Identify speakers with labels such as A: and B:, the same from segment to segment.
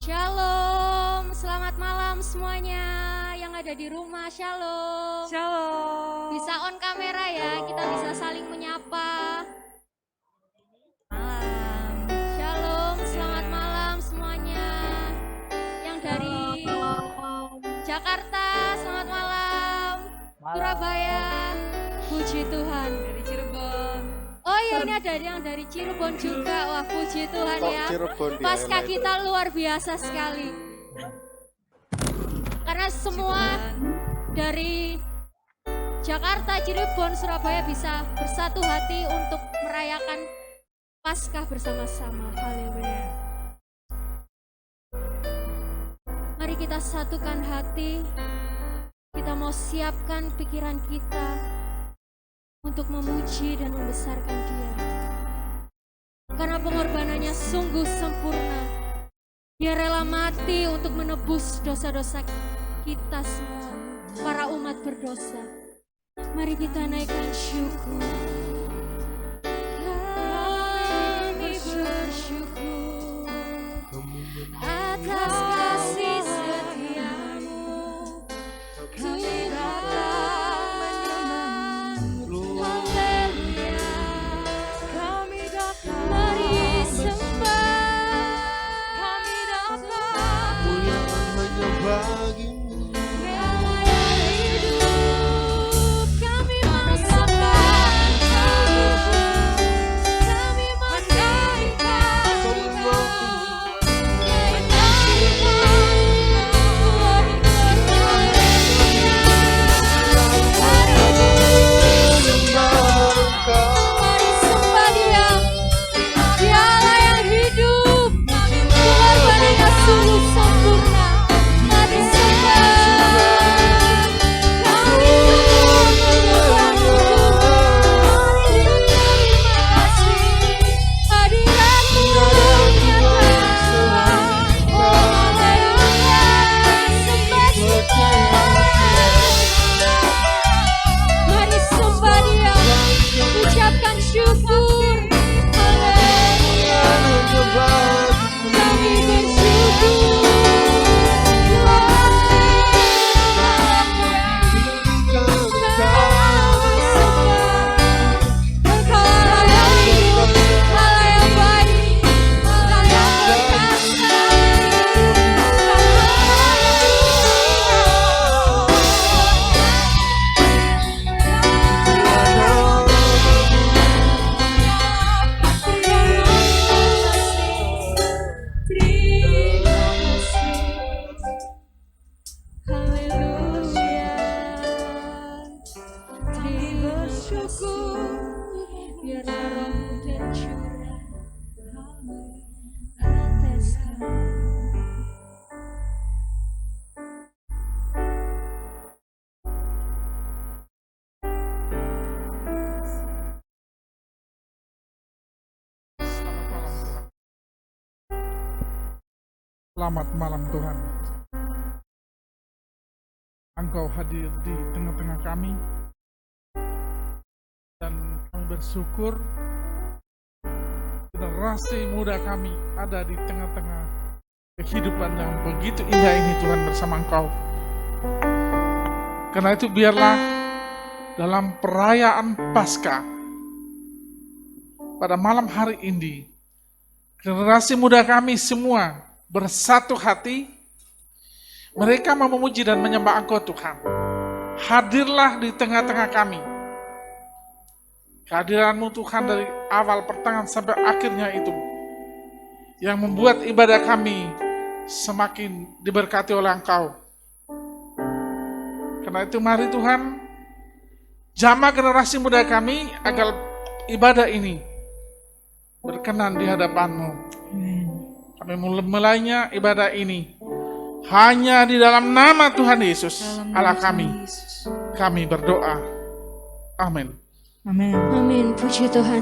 A: Shalom, selamat malam semuanya yang ada di rumah. Shalom.
B: Shalom.
A: Bisa on kamera ya, kita bisa saling menyapa.
B: Malam.
A: Shalom, selamat malam semuanya. Yang dari Jakarta, selamat malam. Surabaya, puji Tuhan.
B: Dari Cirebon.
A: Oh iya, ini ada yang dari Cirebon juga. Wah, puji Tuhan ya. Pasca
C: Highlight.
A: kita luar biasa sekali. Karena semua dari Jakarta, Cirebon, Surabaya bisa bersatu hati untuk merayakan Paskah bersama-sama. Haleluya. Mari kita satukan hati. Kita mau siapkan pikiran kita untuk memuji dan membesarkan Dia. Karena pengorbanannya sungguh sempurna. Dia rela mati untuk menebus dosa-dosa kita semua, para umat berdosa. Mari kita naikkan syukur. Kami bersyukur atas kasih setiamu. Kami datang menyembah-Mu. Haleluya.
B: Kami datang.
A: Mari sembah.
B: Kami datang.
C: Kemuliaan hanya bagimu.
A: Rela yang hidup. Kami merasakan Kau. Kami menaikkan Engkau. Mari sembah Dia. Dia Allah yang hidup. Pengorbanannya sungguh sempurna. Mari sembah. Kami menyembah-Mu Tuhan. Terima kasih. Hadirat-Mu nyata. Oh haleluya. Sembah kita. Mari sembah Dia. Ucapkan syukur. Haleluya. Kami bersyukur. Engkau Allah yang hidup, Allah yang baik, Allah yang perkasa. Haleluya. Terima bersyukur biar roh-Mu tercurah atas kami.
D: Selamat malam Tuhan. Engkau hadir di tengah-tengah kami dan kami bersyukur generasi muda kami ada di tengah-tengah kehidupan yang begitu indah ini Tuhan bersama Engkau. Karena itu biarlah dalam perayaan Paskah pada malam hari ini generasi muda kami semua bersatu hati, mereka mau memuji dan menyembah Engkau Tuhan. Hadirlah di tengah-tengah kami. Kehadiran-Mu Tuhan dari awal pertengahan sampai akhirnya itu yang membuat ibadah kami semakin diberkati oleh Engkau. Karena itu mari Tuhan, jamah generasi muda kami agar ibadah ini berkenan di hadapan-Mu. Kami mulainya ibadah ini hanya di dalam nama Tuhan Yesus, Allah kami. Kami berdoa. Amin.
B: Amin.
A: Amin, puji Tuhan.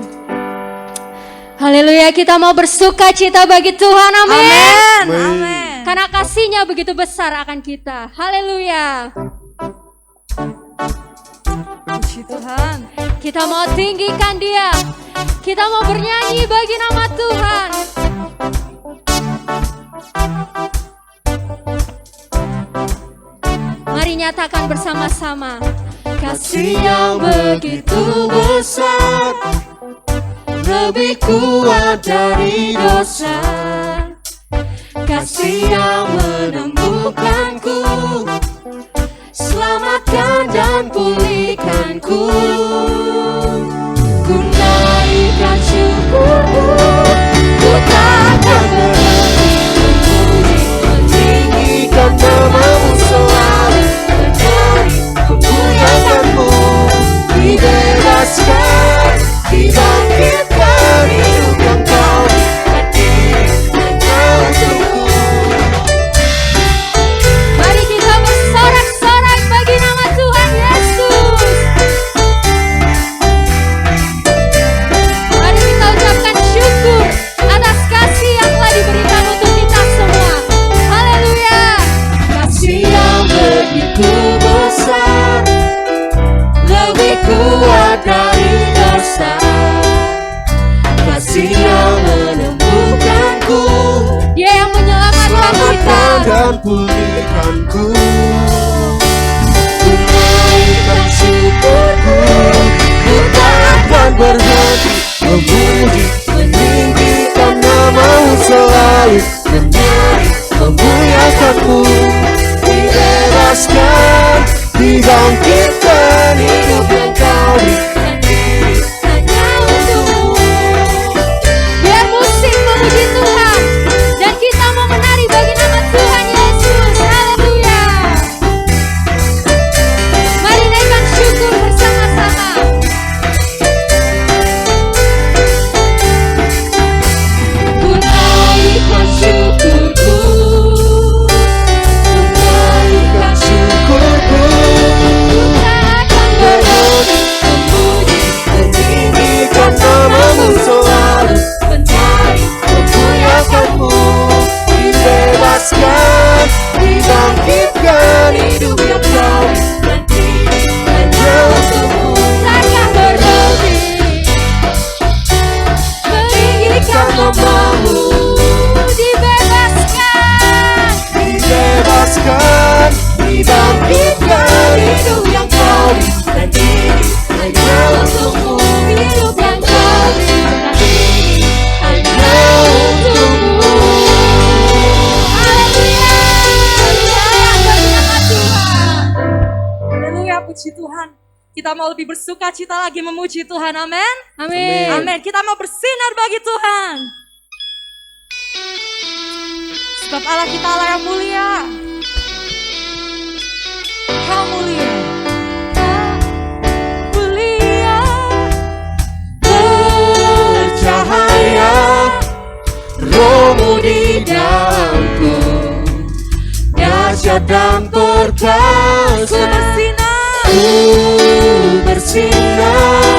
A: Haleluya, kita mau bersuka cita bagi Tuhan, amin.
B: Amin.
A: Karena kasih-Nya begitu besar akan kita. Haleluya.
B: Puji Tuhan.
A: Kita mau tinggikan Dia. Kita mau bernyanyi bagi nama Tuhan. Mari nyatakan bersama-sama.
C: Kasih yang begitu besar, lebih kuat dari dosa. Kasih yang menemukanku, selamatkan dan pulihkanku. Ku naikkan syukurku, ku takkan berhenti memuji, meninggikan namamu selalu, bernyanyi memuliakanmu. Dibebaskan, dibangkitkan, hidup yang kau berikan diri hanya untukku.
A: Mari kita bersorak-sorai bagi nama Tuhan Yesus. Mari kita ucapkan syukur atas kasih yang telah diberikan untuk kita semua. Haleluya.
C: Kasih yang begitu besar, lebih kuat dari dosa. Kasih yang menemukanku,
A: Dia yang menyelamatkan kita.
C: selamatkan dan pulihkanku. Ku naikkan syukurku, ku tak akan berhenti memuji, meninggikan namamu selalu, bernyanyi memuliakanmu. Dibebaskan, dibangkitkan, hidup yang kau berikan diri hanya untukmu.
A: Biar musik memuji Tuhan dan kita mau menari bagi nama Tuhan Yesus. Haleluya. Mari naikkan syukur bersama-sama.
C: Ku naikkan syukurku, ku naikkan syukurku.
A: Tak akan
C: Berhenti memuji, meninggikan namamu selalu, bernyanyi memuliakanmu. Dibebaskan, dibangkitkan, hidup yang kau berikan diri hanya untukmu.
A: takkan berhenti meninggikan namamu. Dibebaskan,
C: Dibebaskan, dibangkitkan, hidup yang kau berikan diri hanya untukmu.
A: hidup yang kau berikan diri
C: Hanya untukmu.
A: Haleluya. Haleluya bagi nama Tuhan.
B: Haleluya, puji Tuhan. Kita mau lebih bersuka cita lagi memuji Tuhan, amin.
A: Amin.
B: Amin. Kita mau bersinar bagi Tuhan. Sebab Allah kita Allah yang mulia. Kau mulia. Kau mulia.
C: Bercahaya, Rohmu di dalamku, dahsyat dan
B: Ku
C: perkasa.
B: bersinar.
C: Ku bersinar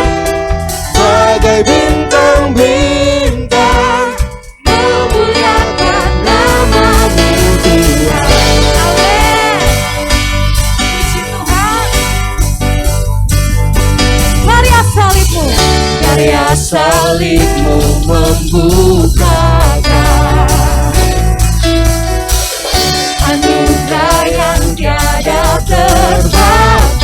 C: bagai bintang-bintang, memuliakan namamu Tuhan.
B: Amin. Puji Tuhan. Karya salibmu.
C: Karya salibmu membukakan anugerah yang tiada terbatas.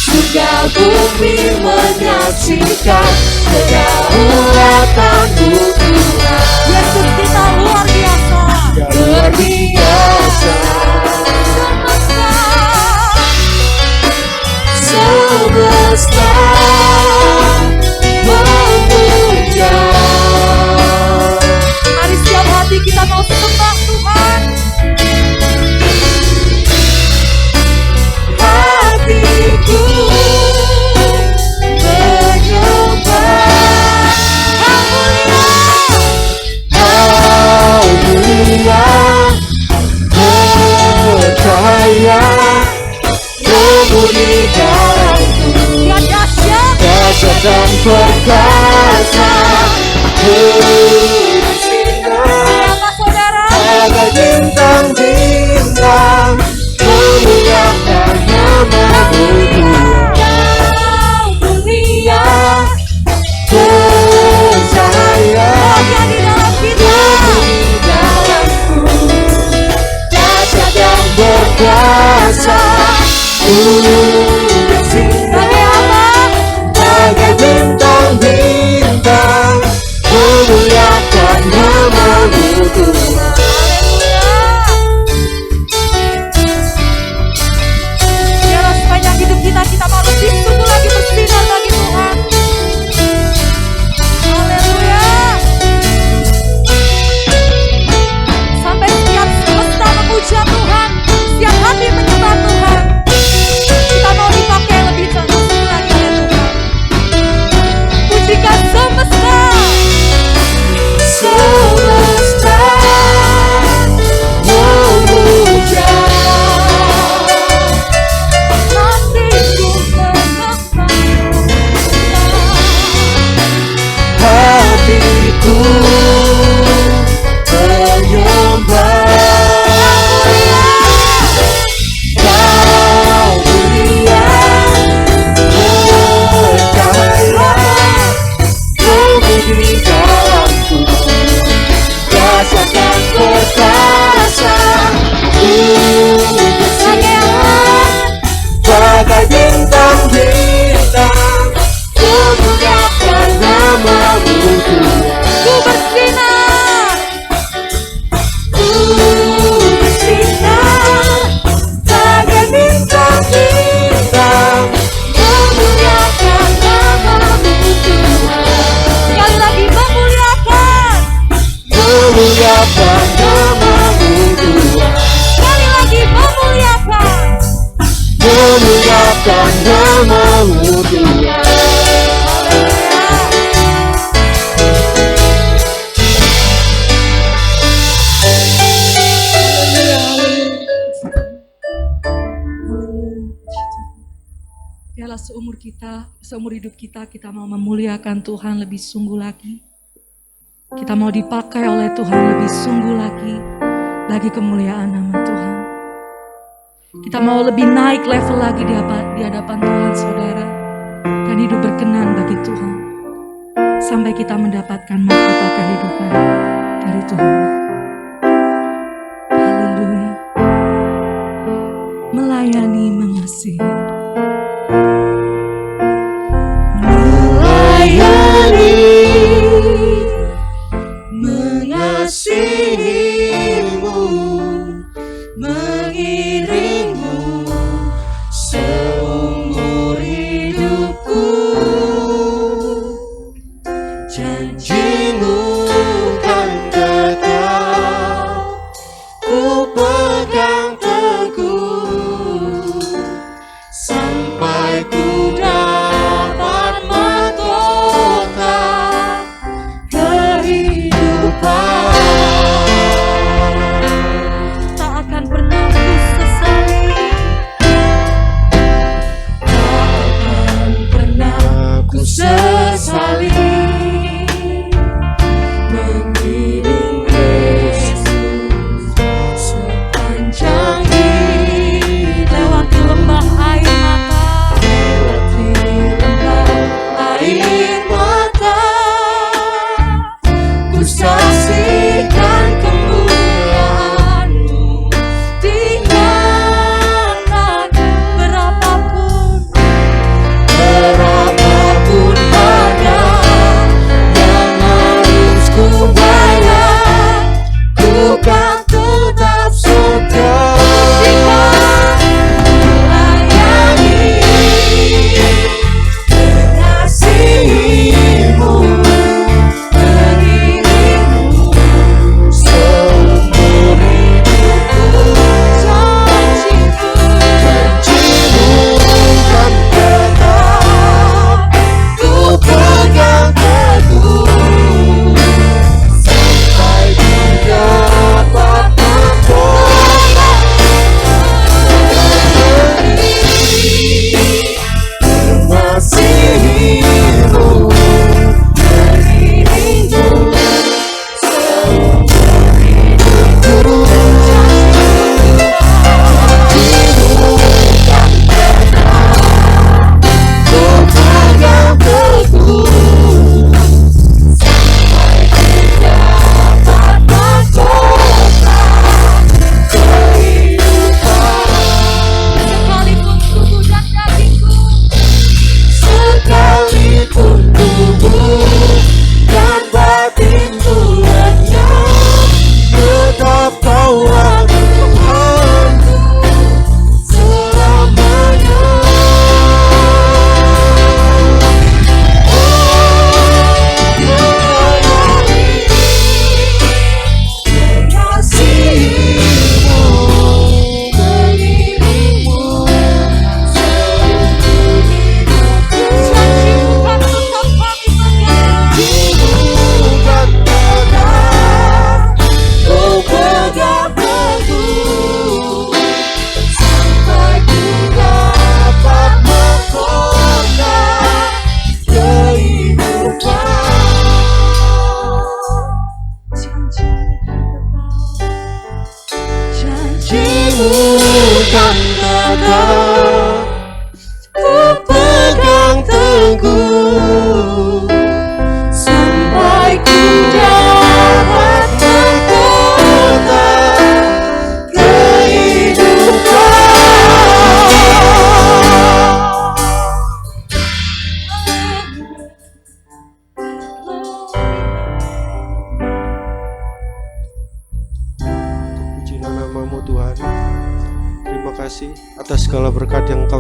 C: Surga bumi menyaksikan kedaulatanmu Tuhan.
B: Yesus kita luar biasa.
C: Luar biasa. Semesta memuja.
B: Mari setiap hati kita mau sembah Tuhan.
C: Hatiku menyembah. Kau mulia, bercahaya, Rohmu di dalamku,
B: Dia dahsyat.
C: dahsyat dan perkasa. Ku bersinar
B: Siapa saudara?
C: bagai bintang-bintang, memuliakan namamu Tuhan.
B: Kau mulia.
C: Bercahaya,
B: Bahagia di dalam kita.
C: Rohmu di dalamku, dahsyat
B: Sebagai apa?
C: Bagai bintang-bintang memuliakan nama-Mu Tuhan.
B: Biarlah sepanjang hidup kita mau lebih sungguh lagi bersinar bagi Tuhan. Haleluya. Sampai setiap semesta memuja Tuhan, setiap hati menyembah Tuhan, kita mau dipakai lebih sungguh lagi oleh Tuhan. Pujikan semesta.
C: Semesta memuja, hatiku menyembah. Kau mulia, bercahaya, di dalamku, rasakan perkasa. Bagai bintang-bintang memuliakan nama-Mu Tuhan.
B: Ku bersinar.
C: Ku bersinar bagai bintang-bintang memuliakan nama-Mu Tuhan.
B: Sekali lagi memuliakan.
C: Memuliakan nama-Mu Tuhan.
B: Sekali lagi memuliakan.
C: Memuliakan nama-Mu Tuhan.
B: Biarlah seumur hidup kita mau memuliakan Tuhan lebih sungguh lagi. Kita mau dipakai oleh Tuhan lebih sungguh lagi bagi kemuliaan nama Tuhan. Kita mau lebih naik level lagi di hadapan Tuhan, saudara, dan hidup berkenan bagi Tuhan sampai kita mendapatkan mahkota kehidupan dari Tuhan. Haleluya. Melayani, mengasihi.
C: Melayani, mengasihi-Mu, mengiring-Mu seumur hidupku. Janji-Mu kan tetap ku pegang teguh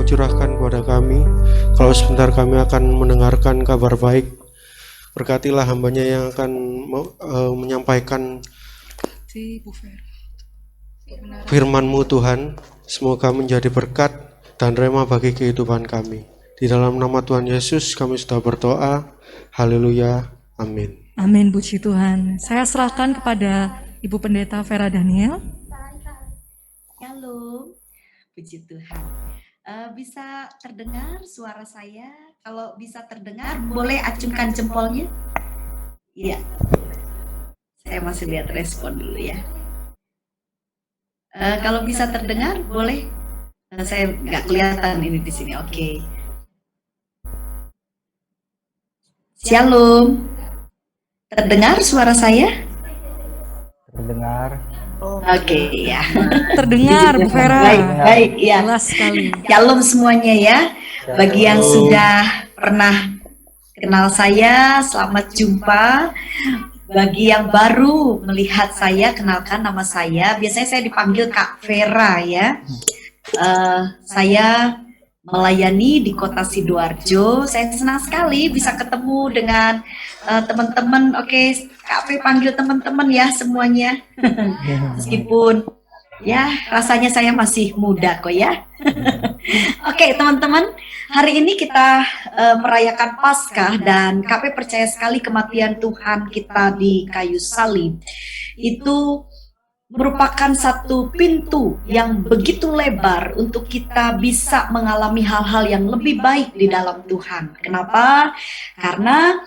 C: curahkan kepada kami. Kalau sebentar kami akan mendengarkan kabar baik, berkatilah hambanya yang akan menyampaikan firman-Mu Tuhan. Semoga menjadi berkat dan rema bagi kehidupan kami. Di dalam nama Tuhan Yesus kami sudah berdoa. Haleluya. Amin.
B: Amin, puji Tuhan. Saya serahkan kepada Ibu Pendeta Vera Daniel.
E: Shalom, puji Tuhan. Bisa terdengar suara saya? Kalau bisa terdengar, boleh acungkan jempolnya. Iya. Saya masih lihat respon dulu ya. Kalau bisa terdengar, boleh. Saya nggak kelihatan ini di sini. Oke. Shalom. Terdengar suara saya?
F: Terdengar.
E: Oke, ya.
B: Terdengar, Bu Vera.
E: Baik, ya.
B: Jelas sekali.
E: Shalom semuanya ya. Bagi yang sudah pernah kenal saya, selamat jumpa. Bagi yang baru melihat saya, kenalkan nama saya. Biasanya saya dipanggil Kak Vera ya. Saya melayani di Kota Sidoarjo. Saya senang sekali bisa ketemu dengan teman-teman. Oke, Kak V panggil teman-teman ya semuanya. Meskipun ya rasanya saya masih muda kok ya. Oke teman-teman, hari ini kita merayakan Paskah dan Kak V percaya sekali kematian Tuhan kita di kayu salib itu merupakan satu pintu yang begitu lebar untuk kita bisa mengalami hal-hal yang lebih baik di dalam Tuhan. Kenapa? Karena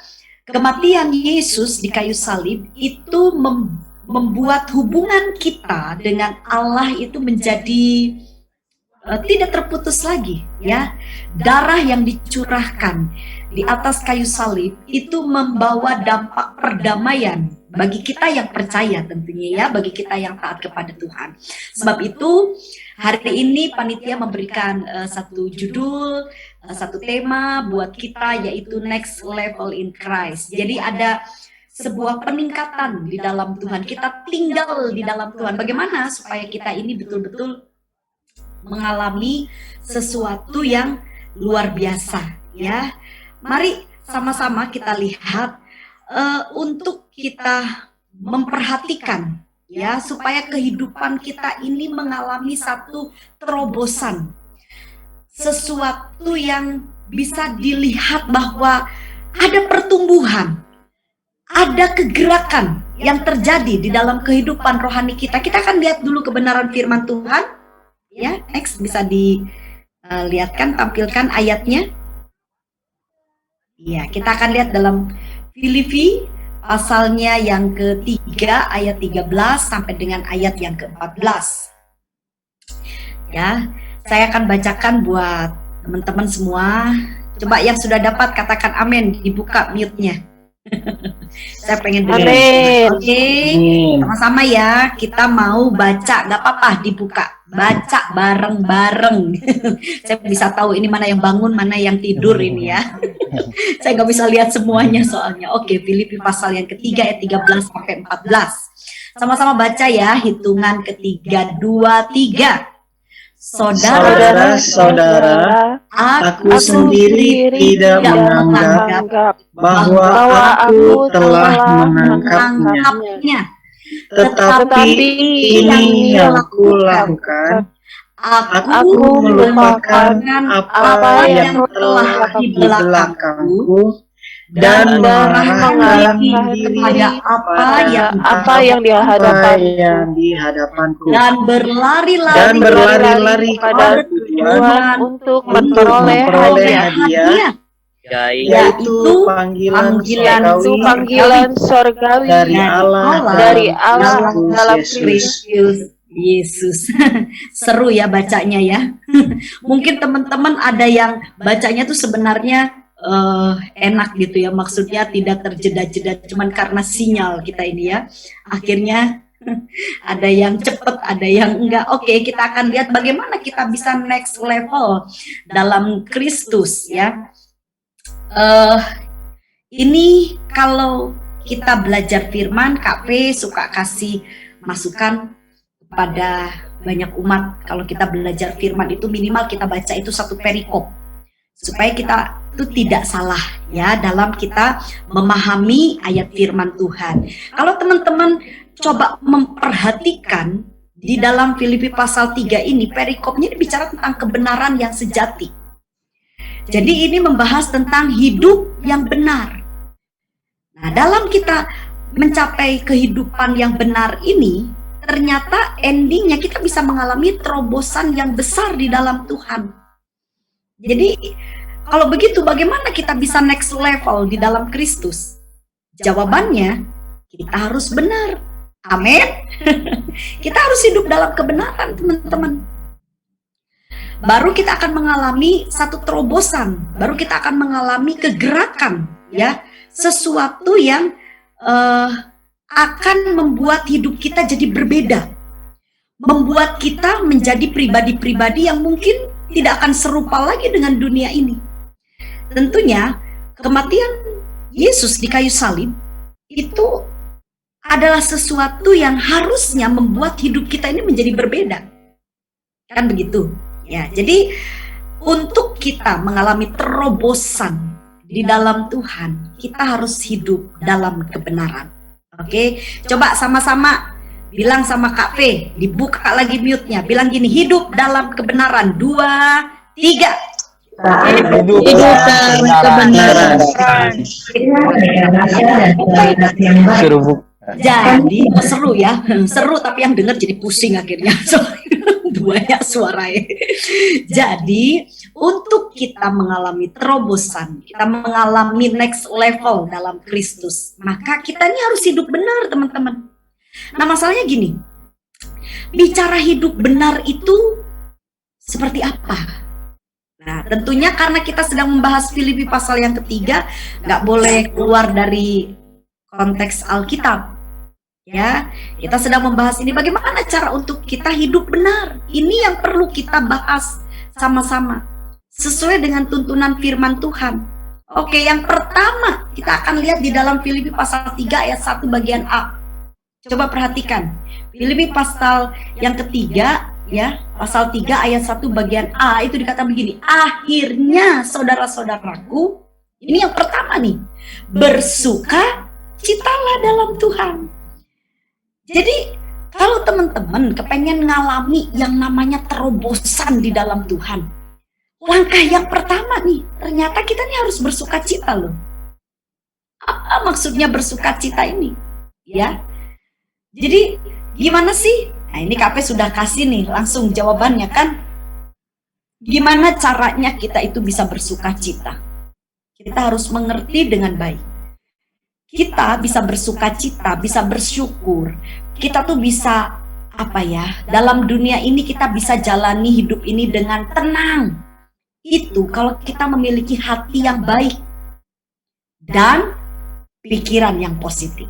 E: kematian Yesus di kayu salib itu membuat hubungan kita dengan Allah itu menjadi tidak terputus lagi ya. Darah yang dicurahkan di atas kayu salib itu membawa dampak perdamaian bagi kita yang percaya tentunya ya, bagi kita yang taat kepada Tuhan. Sebab itu hari ini panitia memberikan satu judul, satu tema buat kita yaitu Next Level in Christ. Jadi ada sebuah peningkatan di dalam Tuhan. Kita tinggal di dalam Tuhan. Bagaimana supaya kita ini betul-betul mengalami sesuatu yang luar biasa ya. Mari sama-sama kita lihat untuk kita memperhatikan ya supaya kehidupan kita ini mengalami satu terobosan, sesuatu yang bisa dilihat bahwa ada pertumbuhan, ada kegerakan yang terjadi di dalam kehidupan rohani kita. Kita akan lihat dulu kebenaran firman Tuhan ya. Next bisa dilihatkan, tampilkan ayatnya. Ya, kita akan lihat dalam Filipi pasalnya yang ketiga ayat 13 sampai dengan ayat yang ke-14. Ya, saya akan bacakan buat teman-teman semua. Coba yang sudah dapat katakan amin, dibuka mute-nya. Saya pengen dengar.
F: Amin.
E: Oke, sama-sama ya. Kita mau baca, nggak apa-apa dibuka. Baca bareng-bareng. Saya bisa tahu ini mana yang bangun, mana yang tidur ini ya. Saya nggak bisa lihat semuanya soalnya. Oke, Filipi pasal yang ketiga ayat 13 sampai 14. Sama-sama baca ya, hitungan ketiga, 2, 3.
G: Saudara-saudara, aku sendiri tidak menganggap bahwa aku telah menangkapnya. Tetapi ini yang aku lakukan, aku melupakan apa yang telah di belakangku dan mengarahkan diri apa yang di hadapanku
E: dan berlari-lari
G: pada tujuan untuk memperoleh hadiah, yaitu panggilan sorgawi dari Allah dalam Kristus
E: Yesus. Seru ya bacanya ya. Mungkin teman-teman ada yang bacanya tuh sebenarnya enak gitu ya, maksudnya tidak terjeda-jeda, cuman karena sinyal kita ini ya, akhirnya ada yang cepat, ada yang enggak. Oke, kita akan lihat bagaimana kita bisa next level dalam Kristus ya. Ini kalau kita belajar firman, Kak P suka kasih masukan kepada banyak umat kalau kita belajar firman itu minimal kita baca itu 1 perikop supaya kita itu tidak salah ya dalam kita memahami ayat firman Tuhan. Kalau teman-teman coba memperhatikan di dalam Filipi pasal 3 ini, perikopnya bicara tentang kebenaran yang sejati. Jadi ini membahas tentang hidup yang benar. Nah, dalam kita mencapai kehidupan yang benar ini, ternyata endingnya kita bisa mengalami terobosan yang besar di dalam Tuhan. Jadi kalau begitu bagaimana kita bisa next level di dalam Kristus? Jawabannya kita harus benar. Amin. Kita harus hidup dalam kebenaran, teman-teman. Baru kita akan mengalami satu terobosan, baru kita akan mengalami kegerakan, ya, sesuatu yang akan membuat hidup kita jadi berbeda, membuat kita menjadi pribadi-pribadi yang mungkin tidak akan serupa lagi dengan dunia ini. Tentunya kematian Yesus di kayu salib itu adalah sesuatu yang harusnya membuat hidup kita ini menjadi berbeda. Kan begitu? Ya, jadi untuk kita mengalami terobosan di dalam Tuhan, kita harus hidup dalam kebenaran. Oke, coba sama-sama bilang sama Kak P, dibuka lagi mute-nya. Bilang gini, hidup dalam kebenaran. 2, 3.
G: Hidup dalam kebenaran.
E: Jadi seru ya, seru tapi yang dengar jadi pusing akhirnya. Duanya suaranya. Jadi untuk kita mengalami terobosan, kita mengalami next level dalam Kristus, maka kita ini harus hidup benar, teman-teman. Nah, masalahnya gini, bicara hidup benar itu seperti apa? Nah, tentunya karena kita sedang membahas Filipi pasal yang ketiga, nggak boleh keluar dari konteks Alkitab. Ya, kita sedang membahas ini bagaimana cara untuk kita hidup benar. Ini yang perlu kita bahas sama-sama sesuai dengan tuntunan firman Tuhan. Oke, yang pertama kita akan lihat di dalam Filipi pasal 3 ayat 1 bagian A. Coba perhatikan. Filipi pasal yang ketiga ya, pasal 3 ayat 1 bagian A itu dikatakan begini. Akhirnya saudara-saudaraku, ini yang pertama nih, bersuka citalah dalam Tuhan. Jadi kalau teman-teman kepengen ngalami yang namanya terobosan di dalam Tuhan, langkah yang pertama nih, ternyata kita nih harus bersuka cita loh. Apa maksudnya bersuka cita ini? Ya, jadi gimana sih? Nah, ini KP sudah kasih nih langsung jawabannya kan. Gimana caranya kita itu bisa bersuka cita? Kita harus mengerti dengan baik. Kita bisa bersuka cita, bisa bersyukur. Kita tuh bisa apa ya? Dalam dunia ini kita bisa jalani hidup ini dengan tenang. Itu kalau kita memiliki hati yang baik dan pikiran yang positif.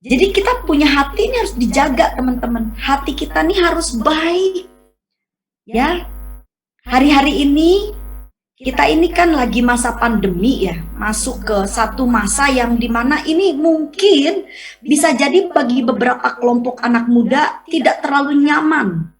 E: Jadi kita punya hati ini harus dijaga, teman-teman. Hati kita nih harus baik. Ya. Hari-hari ini kita ini kan lagi masa pandemi ya, masuk ke satu masa yang dimana ini mungkin bisa jadi bagi beberapa kelompok anak muda tidak terlalu nyaman.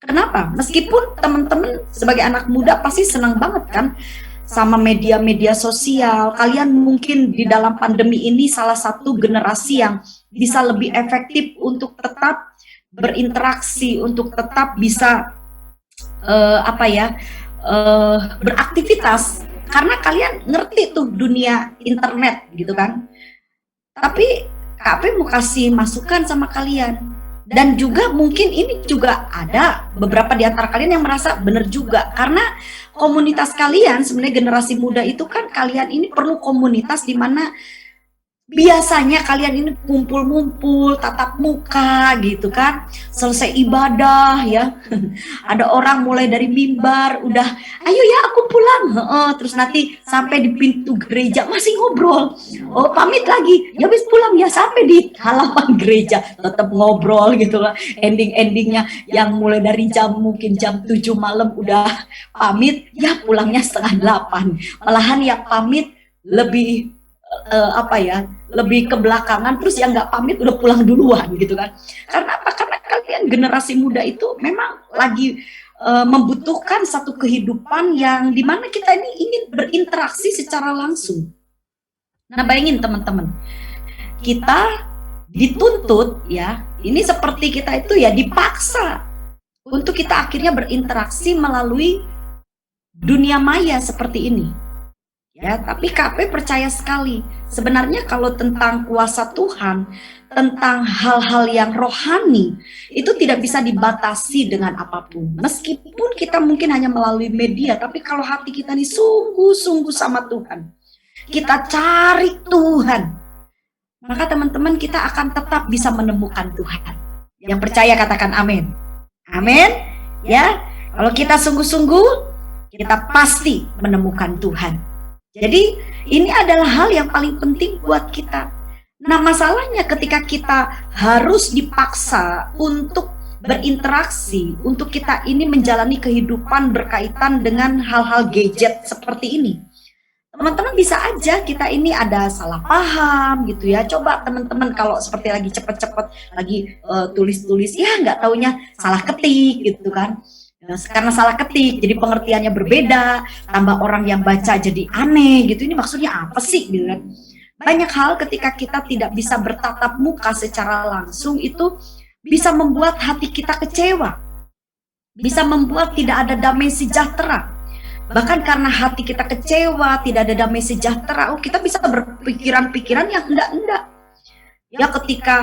E: Kenapa? Meskipun teman-teman sebagai anak muda pasti senang banget kan sama media-media sosial. Kalian mungkin di dalam pandemi ini salah satu generasi yang bisa lebih efektif untuk tetap berinteraksi, untuk tetap bisa beraktivitas karena kalian ngerti tuh dunia internet gitu kan. Tapi KP mau kasih masukan sama kalian, dan juga mungkin ini juga ada beberapa di antara kalian yang merasa benar juga, karena komunitas kalian sebenarnya generasi muda itu kan kalian ini perlu komunitas di mana biasanya kalian ini kumpul-kumpul, tatap muka gitu kan. Selesai ibadah ya, ada orang mulai dari mimbar, udah ayo ya aku pulang. Terus nanti sampai di pintu gereja masih ngobrol. Oh pamit lagi, ya habis pulang ya, sampai di halaman gereja tetap ngobrol gitu lah. Ending-endingnya yang mulai dari mungkin jam 7 malam udah pamit, ya pulangnya 7:30. Malahan yang pamit lebih lebih ke belakangan, terus yang nggak pamit udah pulang duluan gitu kan. Karena apa? Karena kalian kalian generasi muda itu memang lagi membutuhkan satu kehidupan yang dimana kita ini ingin berinteraksi secara langsung. Nah, bayangin teman-teman, kita dituntut ya, ini seperti kita itu ya dipaksa untuk kita akhirnya berinteraksi melalui dunia maya seperti ini. Ya, tapi KP percaya sekali, sebenarnya kalau tentang kuasa Tuhan, tentang hal-hal yang rohani, itu tidak bisa dibatasi dengan apapun. Meskipun kita mungkin hanya melalui media, tapi kalau hati kita ini sungguh-sungguh sama Tuhan, kita cari Tuhan, maka teman-teman kita akan tetap bisa menemukan Tuhan. Yang percaya katakan amin. Amin. Ya, kalau kita sungguh-sungguh, kita pasti menemukan Tuhan. Jadi ini adalah hal yang paling penting buat kita. Nah, masalahnya ketika kita harus dipaksa untuk berinteraksi, untuk kita ini menjalani kehidupan berkaitan dengan hal-hal gadget seperti ini. Teman-teman bisa aja kita ini ada salah paham gitu ya. Coba teman-teman kalau seperti lagi cepet-cepet lagi tulis-tulis, ya nggak taunya salah ketik gitu kan. Karena salah ketik, jadi pengertiannya berbeda, tambah orang yang baca jadi aneh gitu. Ini maksudnya apa sih gitu kan? Banyak hal ketika kita tidak bisa bertatap muka secara langsung itu bisa membuat hati kita kecewa, bisa membuat tidak ada damai sejahtera. Bahkan karena hati kita kecewa, tidak ada damai sejahtera, kita bisa berpikiran-pikiran yang enggak-enggak. Ya ketika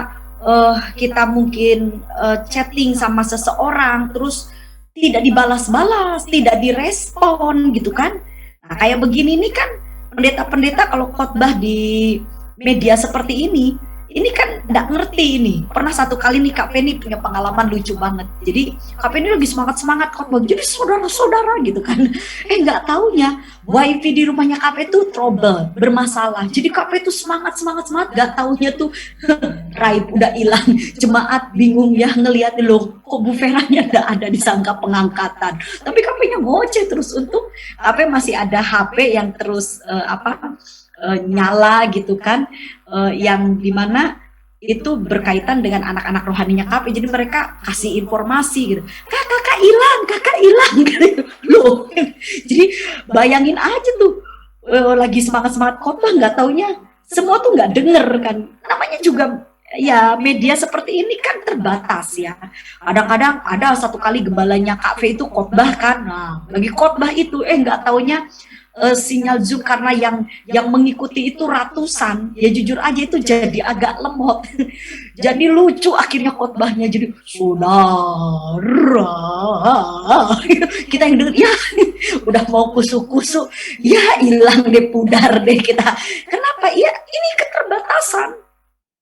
E: kita mungkin chatting sama seseorang, terus tidak dibalas-balas, tidak direspon gitu kan. Nah, kayak begini nih kan, pendeta-pendeta kalau khotbah di media seperti ini kan nggak ngerti ini. Pernah satu kali nih Kak Penny punya pengalaman lucu banget. Jadi Kak Penny lagi semangat-semangat khotbah, jadi saudara-saudara gitu kan. Nggak taunya wifi di rumahnya Kak Penny tuh trouble, bermasalah. Jadi Kak Penny tuh semangat, nggak taunya tuh Raib udah hilang. Jemaat bingung ya ngeliat loh, kok Bu Veranya nggak ada, disangka pengangkatan. Tapi Kak Penny ngoceh terus, untuk Kak Penny masih ada HP yang terus nyala gitu kan, yang dimana itu berkaitan dengan anak-anak rohaninya KP. Jadi mereka kasih informasi gitu, kakak hilang gitu loh. Jadi bayangin aja tuh, lagi semangat khotbah nggak taunya semua tuh nggak denger kan. Namanya juga ya media seperti ini kan terbatas ya. Kadang-kadang ada satu kali gembalanya KP itu khotbah kan, nah lagi khotbah itu nggak taunya sinyal Zoom karena yang mengikuti itu ratusan, ya jujur aja itu jadi agak lemot. Jadi lucu akhirnya khotbahnya, jadi saudara kita yang denger ya udah mau kusuk-kusuk, ya hilang deh, pudar deh kita. Kenapa? Ya ini keterbatasan,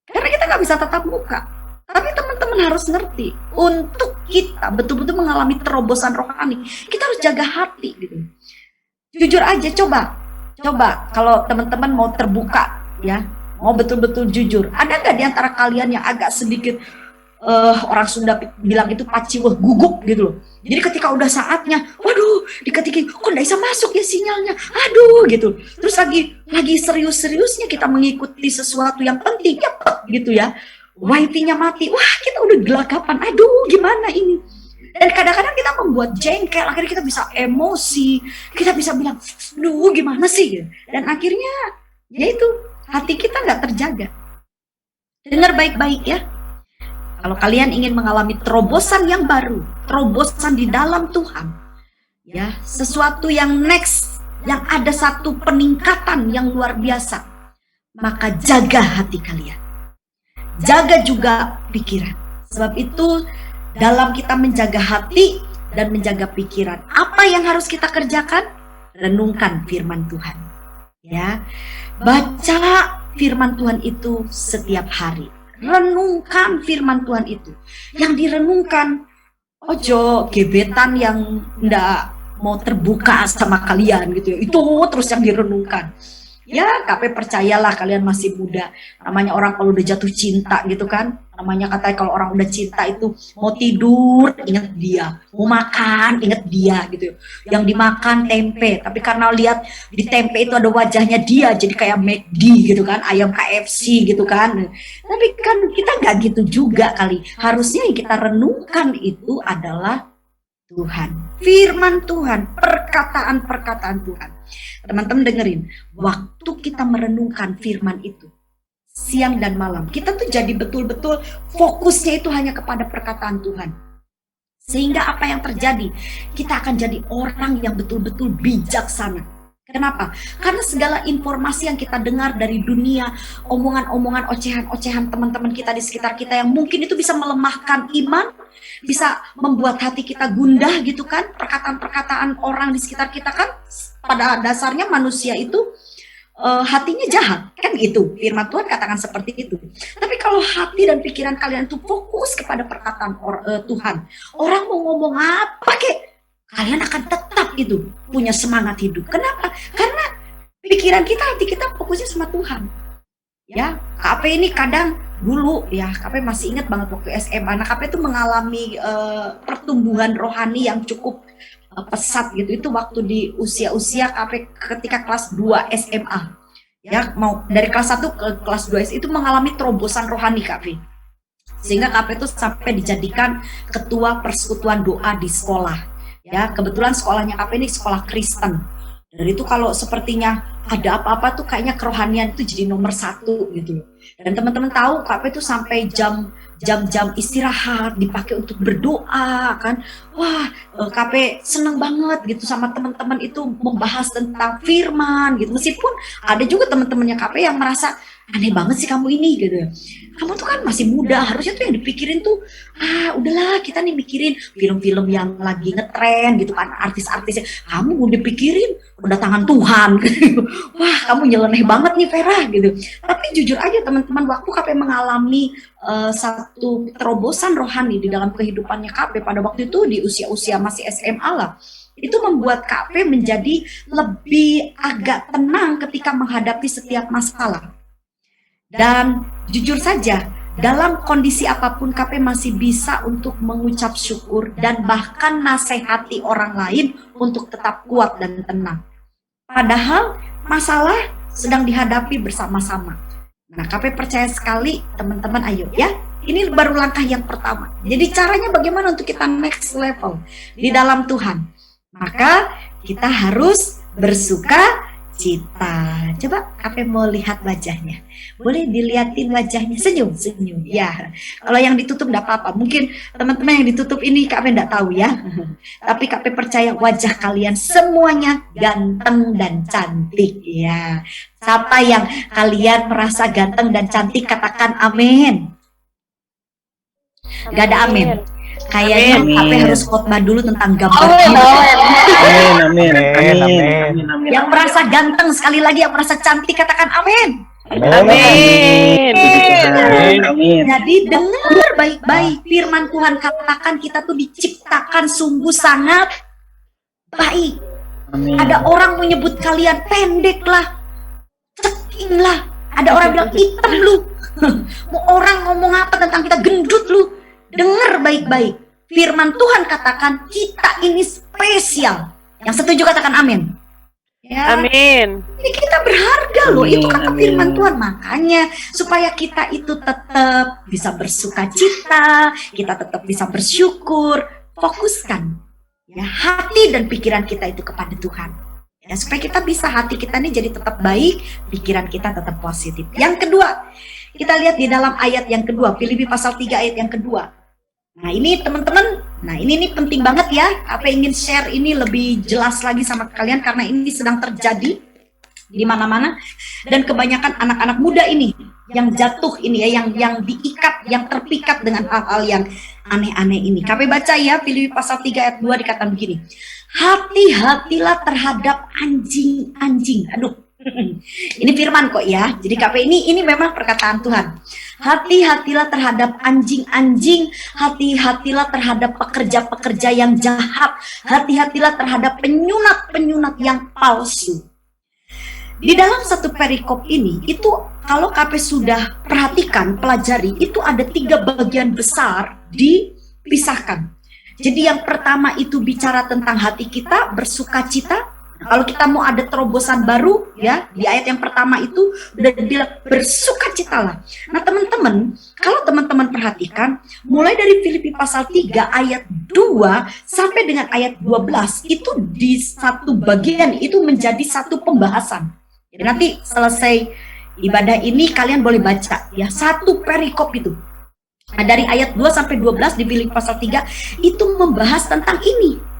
E: karena kita nggak bisa tatap muka. Tapi teman-teman harus ngerti, untuk kita betul-betul mengalami terobosan rohani, kita harus jaga hati gitu. Jujur aja, coba kalau teman-teman mau terbuka ya, mau betul-betul jujur, ada nggak di antara kalian yang agak sedikit orang Sunda bilang itu paciweh, gugup gitu loh. Jadi ketika udah saatnya, waduh diketikin, kok nggak bisa masuk ya sinyalnya, aduh gitu. Terus lagi serius-seriusnya kita mengikuti sesuatu yang penting ya gitu ya, wifi-nya mati, wah kita udah gelagapan, aduh gimana ini. Dan kadang-kadang kita membuat jengkel, akhirnya kita bisa emosi, kita bisa bilang, duh gimana sih? Dan akhirnya, ya itu, hati kita nggak terjaga. Dengar baik-baik ya. Kalau kalian ingin mengalami terobosan yang baru, terobosan di dalam Tuhan, ya sesuatu yang next, yang ada satu peningkatan yang luar biasa, maka jaga hati kalian. Jaga juga pikiran. Sebab itu, dalam kita menjaga hati dan menjaga pikiran, apa yang harus kita kerjakan? Renungkan firman Tuhan. Ya, baca firman Tuhan itu setiap hari. Renungkan firman Tuhan itu. Yang direnungkan, ojo gebetan yang ndak mau terbuka sama kalian gitu ya. Itu terus yang direnungkan. Ya, KP percayalah kalian masih muda. Namanya orang kalau udah jatuh cinta gitu kan. Namanya katanya kalau orang udah cinta itu mau tidur inget dia, mau makan inget dia gitu. Yang dimakan tempe, tapi karena lihat di tempe itu ada wajahnya dia, jadi kayak McD gitu kan, ayam KFC gitu kan. Tapi kan kita nggak gitu juga kali. Harusnya yang kita renungkan itu adalah Tuhan, firman Tuhan, perkataan-perkataan Tuhan. Teman-teman dengerin, waktu kita merenungkan firman itu, siang dan malam, kita tuh jadi betul-betul fokusnya itu hanya kepada perkataan Tuhan. Sehingga apa yang terjadi? Kita akan jadi orang yang betul-betul bijaksana. Kenapa? Karena segala informasi yang kita dengar dari dunia, omongan-omongan, ocehan-ocehan teman-teman kita di sekitar kita yang mungkin itu bisa melemahkan iman, bisa membuat hati kita gundah gitu kan, perkataan-perkataan orang di sekitar kita kan, pada dasarnya manusia itu hatinya jahat, kan gitu, firman Tuhan katakan seperti itu. Tapi kalau hati dan pikiran kalian itu fokus kepada perkataan Tuhan, orang mau ngomong apa kek, kalian akan tetap itu punya semangat hidup. Kenapa? Karena pikiran kita, hati kita fokusnya sama Tuhan. Ya, KP ini kadang dulu ya, KP masih ingat banget waktu SMA. Nah, KP itu mengalami pertumbuhan rohani yang cukup pesat gitu. Itu waktu di usia-usia KP ketika kelas 2 SMA. Ya, mau dari kelas 1 ke kelas 2 itu mengalami terobosan rohani KP. Sehingga KP itu sampai dijadikan ketua persekutuan doa di sekolah. Ya, kebetulan sekolahnya KP ini sekolah Kristen. Dan itu kalau sepertinya ada apa-apa tuh kayaknya kerohanian itu jadi nomor 1 gitu. Dan teman-teman tahu KP itu sampai jam-jam istirahat dipakai untuk berdoa kan. Wah, KP seneng banget gitu sama teman-teman itu membahas tentang firman gitu. Meskipun ada juga teman-temannya KP yang merasa aneh banget sih kamu ini gitu. Kamu tuh kan masih muda, harusnya tuh yang dipikirin tuh udahlah kita nih mikirin film-film yang lagi ngetren gitu kan, artis-artisnya. Kamu udah dipikirin kedatangan Tuhan gitu. Wah, kamu nyeleneh banget nih Vera gitu. Tapi jujur aja teman-teman, waktu KP mengalami satu terobosan rohani di dalam kehidupannya KP pada waktu itu di usia-usia masih SMA lah. Itu membuat KP menjadi lebih agak tenang ketika menghadapi setiap masalah. Dan jujur saja, dalam kondisi apapun KP masih bisa untuk mengucap syukur dan bahkan nasihati orang lain untuk tetap kuat dan tenang. Padahal masalah sedang dihadapi bersama-sama. Nah, KP percaya sekali teman-teman, ayo ya, ini baru langkah yang pertama. Jadi caranya bagaimana untuk kita next level di dalam Tuhan? Maka kita harus bersuka cita. Coba KP mau lihat wajahnya. Boleh dilihatin wajahnya, senyum. Ya, kalau yang ditutup enggak apa-apa. Mungkin teman-teman yang ditutup ini KP enggak tahu ya. Tapi KP percaya wajah kalian semuanya ganteng dan cantik ya. Siapa yang kalian merasa ganteng dan cantik katakan amin. Gak ada amin. Kayaknya KP harus khotbah dulu tentang gambar.
G: Amin.
E: Yang merasa ganteng sekali lagi, yang merasa cantik katakan amin.
G: Amin.
E: Jadi dengar baik-baik, firman Tuhan katakan kita tuh diciptakan sungguh sangat baik.
G: Amin.
E: Ada orang menyebut kalian pendek lah, ceking lah. Ada orang bilang hitam lu. Mau orang ngomong apa tentang kita, gendut lu. Dengar baik-baik, firman Tuhan katakan kita ini spesial. Yang setuju katakan amin. Ya.
F: Amin.
E: Ini kita berharga loh,
G: Amin,
E: itu kata
G: amin.
E: firman Tuhan. Makanya supaya kita itu tetap bisa bersuka cita, kita tetap bisa bersyukur, fokuskan ya hati dan pikiran kita itu kepada Tuhan. Ya, supaya kita bisa, hati kita ini jadi tetap baik, pikiran kita tetap positif. Yang kedua, kita lihat di dalam ayat yang kedua, Filipi pasal 3 ayat yang kedua. Nah ini teman-teman, nah ini penting banget ya. Apa ingin share ini lebih jelas lagi sama kalian karena ini sedang terjadi di mana-mana dan kebanyakan anak-anak muda ini yang jatuh ini ya, yang diikat, yang terpikat dengan hal-hal yang aneh-aneh ini. KP baca ya, Filipi pasal 3 ayat 2 dikatakan begini. Hati-hatilah terhadap anjing-anjing. Aduh. Ini firman kok ya. Jadi KP ini memang perkataan Tuhan. Hati-hatilah terhadap anjing-anjing, hati-hatilah terhadap pekerja-pekerja yang jahat, hati-hatilah terhadap penyunat-penyunat yang palsu. Di dalam satu perikop ini, itu kalau KP sudah perhatikan, pelajari, itu ada 3 bagian besar dipisahkan. Jadi yang pertama itu bicara tentang hati kita, bersukacita. Kalau kita mau ada terobosan baru, ya, di ayat yang pertama itu udah bilang bersukacitalah. Nah teman-teman, kalau teman-teman perhatikan, mulai dari Filipi pasal 3 ayat 2 sampai dengan ayat 12, itu di satu bagian itu menjadi satu pembahasan. Jadi nanti selesai ibadah ini kalian boleh baca ya, satu perikop itu. Nah, dari ayat 2 sampai 12 di Filipi pasal 3 itu membahas tentang ini.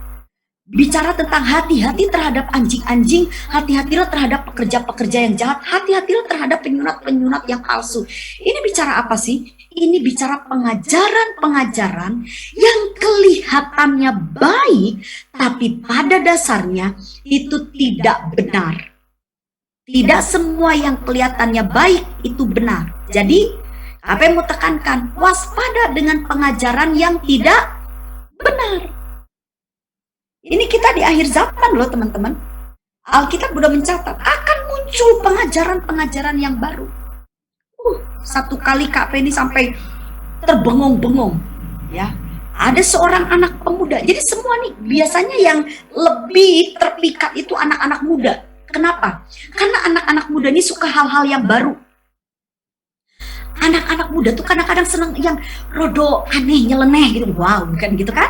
E: Bicara tentang hati-hati terhadap anjing-anjing, hati-hatilah terhadap pekerja-pekerja yang jahat, hati-hatilah terhadap penyunat-penyunat yang palsu. Ini bicara apa sih? Ini bicara pengajaran-pengajaran yang kelihatannya baik, tapi pada dasarnya itu tidak benar. Tidak semua yang kelihatannya baik itu benar. Jadi, apa yang mau tekankan? Waspada dengan pengajaran yang tidak benar. Ini kita di akhir zaman loh teman-teman. Alkitab sudah mencatat akan muncul pengajaran-pengajaran yang baru. Satu kali KP ini sampai terbengong-bengong ya. Ada seorang anak pemuda. Jadi semua nih biasanya yang lebih terpikat itu anak-anak muda. Kenapa? Karena anak-anak muda ini suka hal-hal yang baru. Anak-anak muda tuh kadang-kadang seneng yang rodo aneh, nyeleneh gitu. Wow, bukan gitu kan?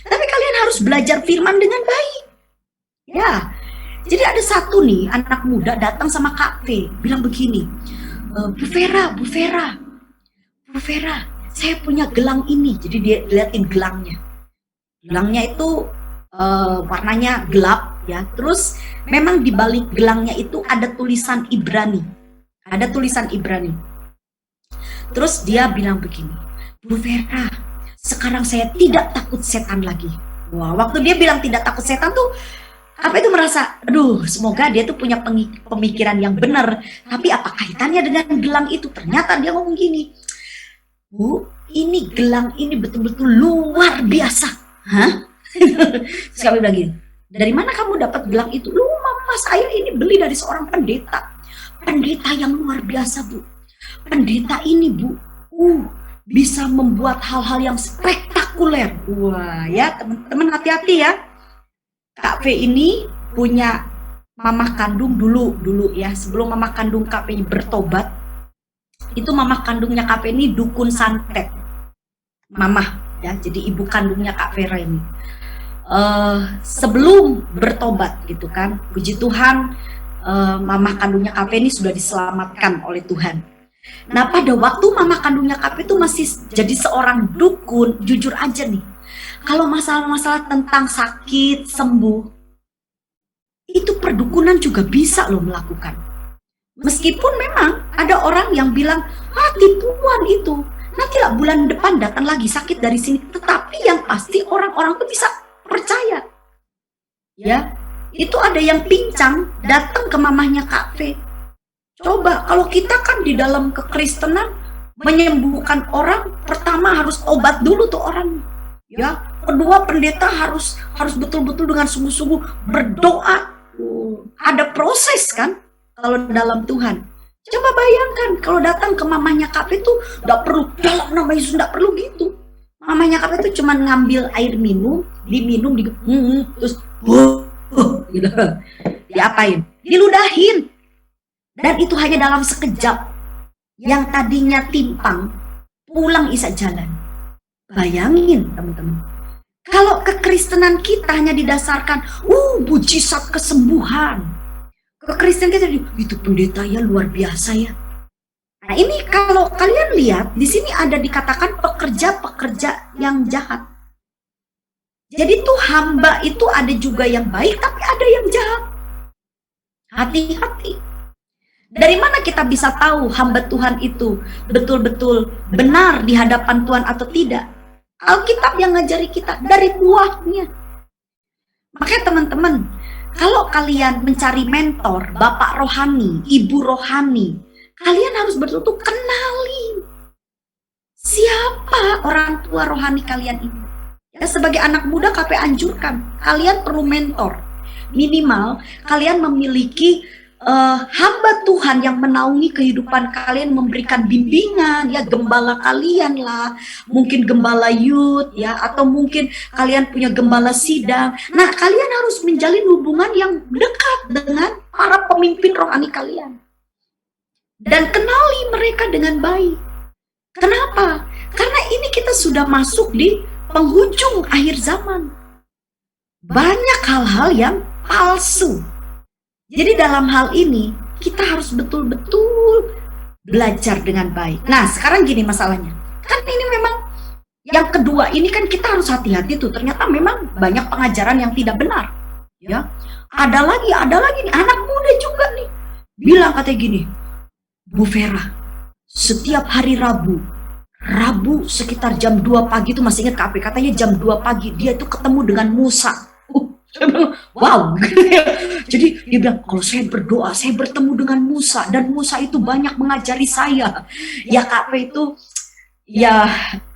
E: Tapi kalian harus belajar firman dengan baik. Ya, jadi ada satu nih anak muda datang sama Kak V, bilang begini, Bu Vera, saya punya gelang ini. Jadi dia liatin gelangnya. Gelangnya itu warnanya gelap ya. Terus memang di balik gelangnya itu ada tulisan Ibrani. Terus dia bilang begini, Bu Vera, sekarang saya tidak takut setan lagi. Wah, waktu dia bilang tidak takut setan tuh, apa itu merasa, aduh, semoga dia tuh punya pemikiran yang benar. Tapi apa kaitannya dengan gelang itu? Ternyata dia ngomong gini, Bu, ini gelang ini betul-betul luar biasa. Hah? Terus kami bilang gini, dari mana kamu dapat gelang itu? Lu, mama saya ini beli dari seorang pendeta. Pendeta yang luar biasa, Bu. Pendeta ini, Bu, bisa membuat hal-hal yang spektakuler. Wah, ya teman-teman hati-hati ya. Kak V ini punya mamah kandung dulu ya. Sebelum mamah kandung Kak V bertobat, itu mamah kandungnya Kak V ini dukun santet. Mamah ya, jadi ibu kandungnya Kak Vera ini. Sebelum bertobat gitu kan, puji Tuhan, mamah kandungnya Kak V ini sudah diselamatkan oleh Tuhan. Nah pada waktu mama kandungnya KP itu masih jadi seorang dukun, jujur aja nih, kalau masalah-masalah tentang sakit, sembuh, itu perdukunan juga bisa loh melakukan. Meskipun memang ada orang yang bilang, tipuan itu, nantilah bulan depan datang lagi sakit dari sini. Tetapi yang pasti orang-orang tuh bisa percaya. Ya, itu ada yang pincang datang ke mamahnya Kak V. Coba kalau kita kan di dalam kekristenan menyembuhkan orang, pertama harus obat dulu tuh orang, ya. Kedua pendeta harus betul-betul dengan sungguh-sungguh berdoa. Ada proses kan kalau dalam Tuhan. Coba bayangkan kalau datang ke mamanya Kak itu nggak perlu dalam nama Yesus, nggak perlu gitu. Mamanya Kak itu cuma ngambil air minum, diminum, terus gitu. Diapain? Diludahin. Dan itu hanya dalam sekejap. Yang tadinya timpang, pulang isa jalan. Bayangin teman-teman. Kalau kekristenan kita hanya didasarkan, mujizat kesembuhan. Kekristenan kita, itu pendeta ya luar biasa ya. Nah ini kalau kalian lihat, di sini ada dikatakan pekerja-pekerja yang jahat. Jadi tuh hamba itu ada juga yang baik, tapi ada yang jahat. Hati-hati. Dari mana kita bisa tahu hamba Tuhan itu betul-betul benar di hadapan Tuhan atau tidak? Alkitab yang ngajari kita dari buahnya. Makanya teman-teman, kalau kalian mencari mentor, bapak rohani, ibu rohani, kalian harus betul-betul kenali siapa orang tua rohani kalian ini. Ya, sebagai anak muda KP anjurkan, kalian perlu mentor. Minimal kalian memiliki hamba Tuhan yang menaungi kehidupan kalian, memberikan bimbingan, ya gembala kalian lah, mungkin gembala youth ya, atau mungkin kalian punya gembala sidang. Nah, kalian harus menjalin hubungan yang dekat dengan para pemimpin rohani kalian dan kenali mereka dengan baik. Kenapa? Karena ini kita sudah masuk di penghujung akhir zaman. Banyak hal-hal yang palsu. Jadi dalam hal ini kita harus betul-betul belajar dengan baik. Nah, sekarang gini masalahnya. Kan ini memang yang kedua ini kan kita harus hati-hati tuh. Ternyata memang banyak pengajaran yang tidak benar. Ya. Ada lagi nih anak muda juga nih. Bilang katanya gini, Bu Vera, setiap hari Rabu sekitar jam 2 pagi itu masih ingat KP, katanya jam 2 pagi dia itu ketemu dengan Musa. Wow. Jadi dia bilang, kalau saya berdoa, saya bertemu dengan Musa, dan Musa itu banyak mengajari saya. Ya KP itu, ya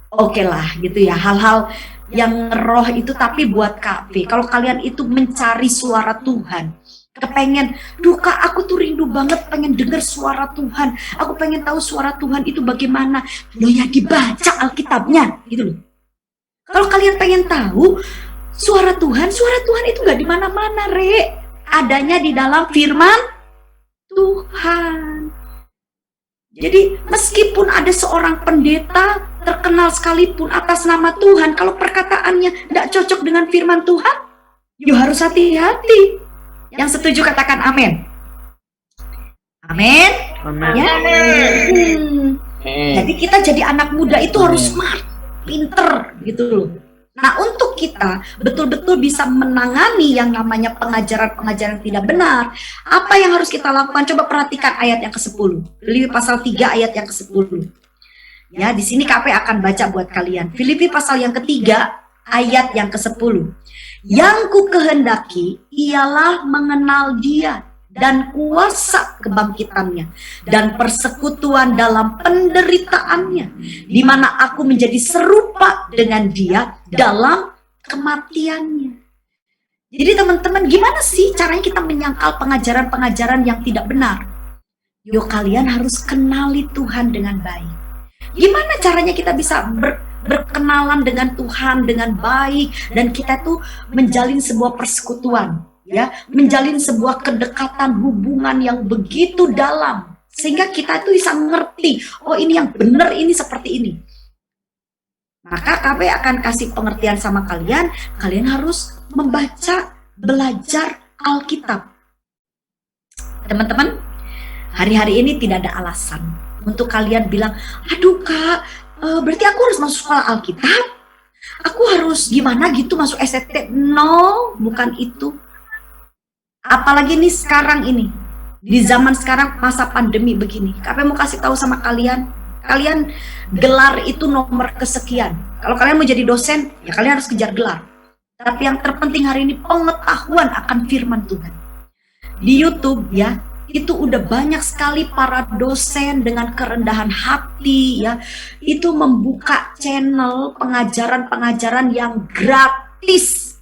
E: oke lah gitu ya, hal-hal yang roh itu. Tapi buat KP, kalau kalian itu mencari suara Tuhan, kepengen, duh Kak, aku tuh rindu banget pengen dengar suara Tuhan, aku pengen tahu suara Tuhan itu bagaimana, loh ya dibaca Alkitabnya gitu loh. Kalau kalian pengen tahu suara Tuhan itu nggak di mana-mana, Re. Adanya di dalam firman Tuhan. Jadi meskipun ada seorang pendeta terkenal sekalipun atas nama Tuhan, kalau perkataannya tidak cocok dengan firman Tuhan, you harus hati-hati. Yang setuju katakan amin. Amin. Ya. Jadi kita jadi anak muda itu harus smart, pinter gitu loh. Nah, untuk kita betul-betul bisa menangani yang namanya pengajaran-pengajaran tidak benar, apa yang harus kita lakukan? Coba perhatikan ayat yang ke-10. Filipi pasal 3 ayat yang ke-10. Ya, di sini KP akan baca buat kalian. Filipi pasal yang ketiga ayat yang ke-10. Yang ku kehendaki ialah mengenal Dia dan kuasa kebangkitannya dan persekutuan dalam penderitaannya, di mana aku menjadi serupa dengan Dia dalam kematiannya. Jadi teman-teman, gimana sih caranya kita menyangkal pengajaran-pengajaran yang tidak benar? Yuk, kalian harus kenali Tuhan dengan baik. Gimana caranya kita bisa berkenalan dengan Tuhan dengan baik, dan kita tuh menjalin sebuah persekutuan, ya, menjalin sebuah kedekatan, hubungan yang begitu dalam, sehingga kita tuh bisa ngerti, oh ini yang benar, ini seperti ini. Maka KP akan kasih pengertian sama kalian. Kalian harus membaca, belajar Alkitab. Teman-teman, hari-hari ini tidak ada alasan untuk kalian bilang, aduh Kak, berarti aku harus masuk sekolah Alkitab? Aku harus gimana gitu masuk STT? No, bukan itu. Apalagi nih sekarang ini, di zaman sekarang masa pandemi begini, KP mau kasih tahu sama kalian, kalian gelar itu nomor kesekian. Kalau kalian mau jadi dosen, ya kalian harus kejar gelar. Tapi yang terpenting hari ini pengetahuan akan firman Tuhan. Di YouTube ya, itu udah banyak sekali para dosen dengan kerendahan hati ya, itu membuka channel pengajaran-pengajaran yang gratis.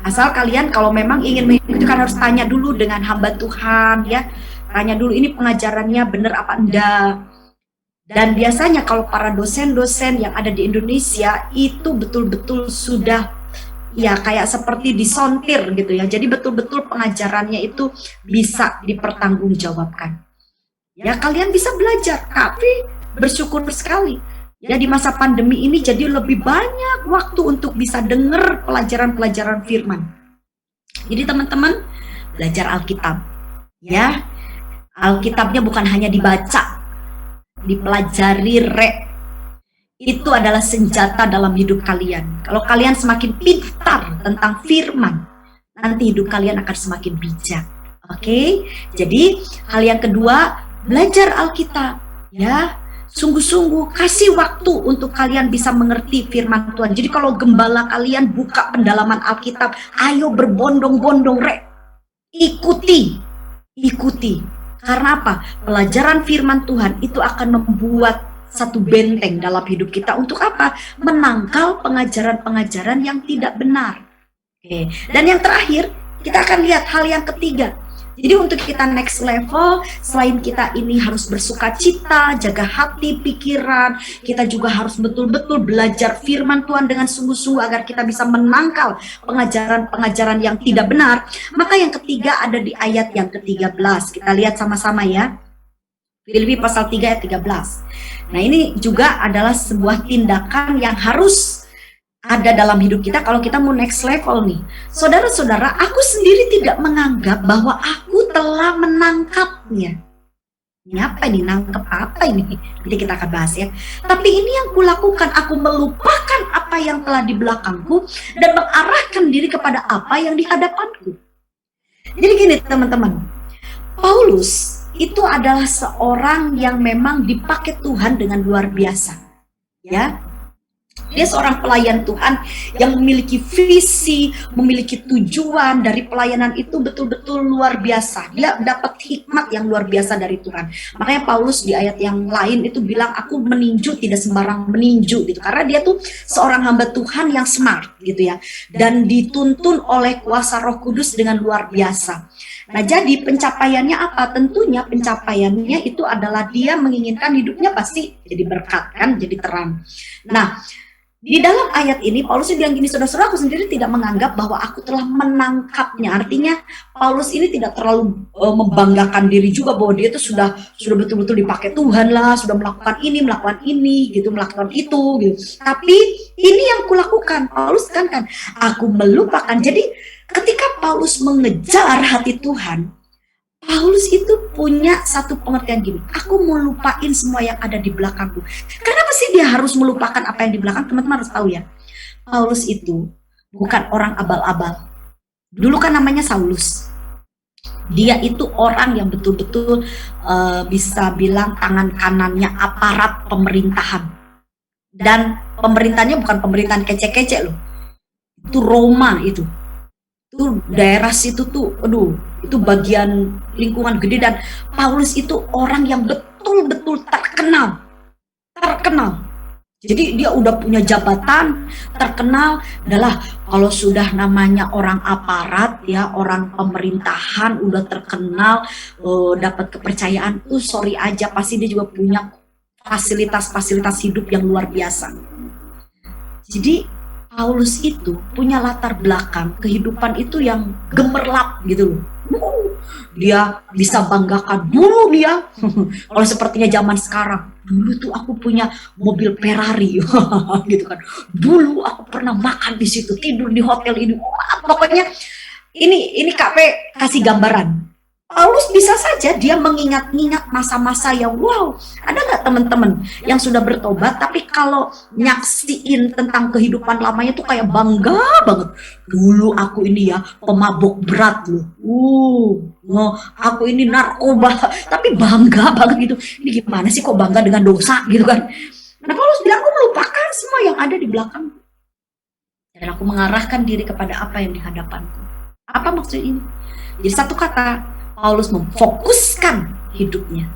E: Asal kalian kalau memang ingin mengikuti, kan harus tanya dulu dengan hamba Tuhan ya. Tanya dulu ini pengajarannya benar apa enggak. Dan biasanya kalau para dosen-dosen yang ada di Indonesia itu betul-betul sudah ya kayak seperti disontir gitu ya. Jadi betul-betul pengajarannya itu bisa dipertanggungjawabkan. Ya kalian bisa belajar. Tapi bersyukur sekali. Ya di masa pandemi ini jadi lebih banyak waktu untuk bisa dengar pelajaran-pelajaran firman. Jadi teman-teman belajar Alkitab. Ya, Alkitabnya bukan hanya dibaca, dipelajari, itu adalah senjata dalam hidup kalian. Kalau kalian semakin pintar tentang firman, nanti hidup kalian akan semakin bijak. Oke? Jadi hal yang kedua, belajar Alkitab. Ya, sungguh-sungguh kasih waktu untuk kalian bisa mengerti firman Tuhan. Jadi kalau gembala kalian buka pendalaman Alkitab, ayo berbondong-bondong, ikuti. Karena apa? Pelajaran firman Tuhan itu akan membuat satu benteng dalam hidup kita. Untuk apa? Menangkal pengajaran-pengajaran yang tidak benar. Oke. Dan yang terakhir, kita akan lihat hal yang ketiga. Jadi untuk kita next level, selain kita ini harus bersuka cita, jaga hati, pikiran, kita juga harus betul-betul belajar firman Tuhan dengan sungguh-sungguh agar kita bisa menangkal pengajaran-pengajaran yang tidak benar. Maka yang ketiga ada di ayat yang ke-13. Kita lihat sama-sama ya. Filipi pasal 3 ayat 13. Nah ini juga adalah sebuah tindakan yang harus ada dalam hidup kita kalau kita mau next level nih. Saudara-saudara, aku sendiri tidak menganggap bahwa aku telah menangkapnya. Ini apa ini? Nangkep apa ini? Nanti kita akan bahas ya. Tapi ini yang kulakukan, aku melupakan apa yang telah di belakangku dan mengarahkan diri kepada apa yang di hadapanku. Jadi gini teman-teman, Paulus itu adalah seorang yang memang dipakai Tuhan dengan luar biasa. Ya. Dia seorang pelayan Tuhan yang memiliki visi, memiliki tujuan dari pelayanan itu betul-betul luar biasa. Dia dapat hikmat yang luar biasa dari Tuhan. Makanya Paulus di ayat yang lain itu bilang, aku meninju tidak sembarang meninju gitu. Karena dia tuh seorang hamba Tuhan yang smart gitu ya. Dan dituntun oleh kuasa Roh Kudus dengan luar biasa. Nah jadi pencapaiannya apa? Tentunya pencapaiannya itu adalah dia menginginkan hidupnya pasti jadi berkat kan, jadi terang. Nah di dalam ayat ini Paulus bilang gini, saudara-saudara, aku sendiri tidak menganggap bahwa aku telah menangkapnya. Artinya Paulus ini tidak terlalu membanggakan diri juga bahwa dia itu sudah betul-betul dipakai Tuhan lah, sudah melakukan ini gitu, melakukan itu gitu. Tapi ini yang kulakukan, Paulus kan aku melupakan. Jadi ketika Paulus mengejar hati Tuhan, Paulus itu punya satu pengertian gini, aku mau lupain semua yang ada di belakangku. Kenapa sih dia harus melupakan apa yang di belakang? Teman-teman harus tahu ya, Paulus itu bukan orang abal-abal. Dulu kan namanya Saulus. Dia itu orang yang betul-betul bisa bilang tangan kanannya aparat pemerintahan. Dan pemerintahnya bukan pemerintahan kece-kece loh. Itu Roma itu. Itu daerah situ tuh, itu bagian lingkungan gede, dan Paulus itu orang yang betul-betul terkenal. Jadi dia udah punya jabatan, terkenal adalah kalau sudah namanya orang aparat ya, orang pemerintahan udah terkenal, dapat kepercayaan tuh sorry aja pasti dia juga punya fasilitas-fasilitas hidup yang luar biasa. Jadi Paulus itu punya latar belakang kehidupan itu yang gemerlap gitu loh. Dia bisa banggakan dulu dia. Kalau sepertinya zaman sekarang, dulu tuh aku punya mobil Ferrari gitu kan. Dulu aku pernah makan di situ, tidur di hotel ini. Wah, pokoknya ini Kak P kasih gambaran. Paulus bisa saja dia mengingat-ingat masa-masa yang wow. Ada nggak teman-teman yang sudah bertobat tapi kalau nyaksiin tentang kehidupan lamanya tuh kayak bangga banget. Dulu aku ini ya pemabuk berat loh. Aku ini narkoba, tapi bangga banget gitu. Ini gimana sih kok bangga dengan dosa gitu kan? Nah Paulus bilang, aku melupakan semua yang ada di belakang dan aku mengarahkan diri kepada apa yang di hadapanku. Apa maksud ini? Jadi satu kata, Paulus memfokuskan hidupnya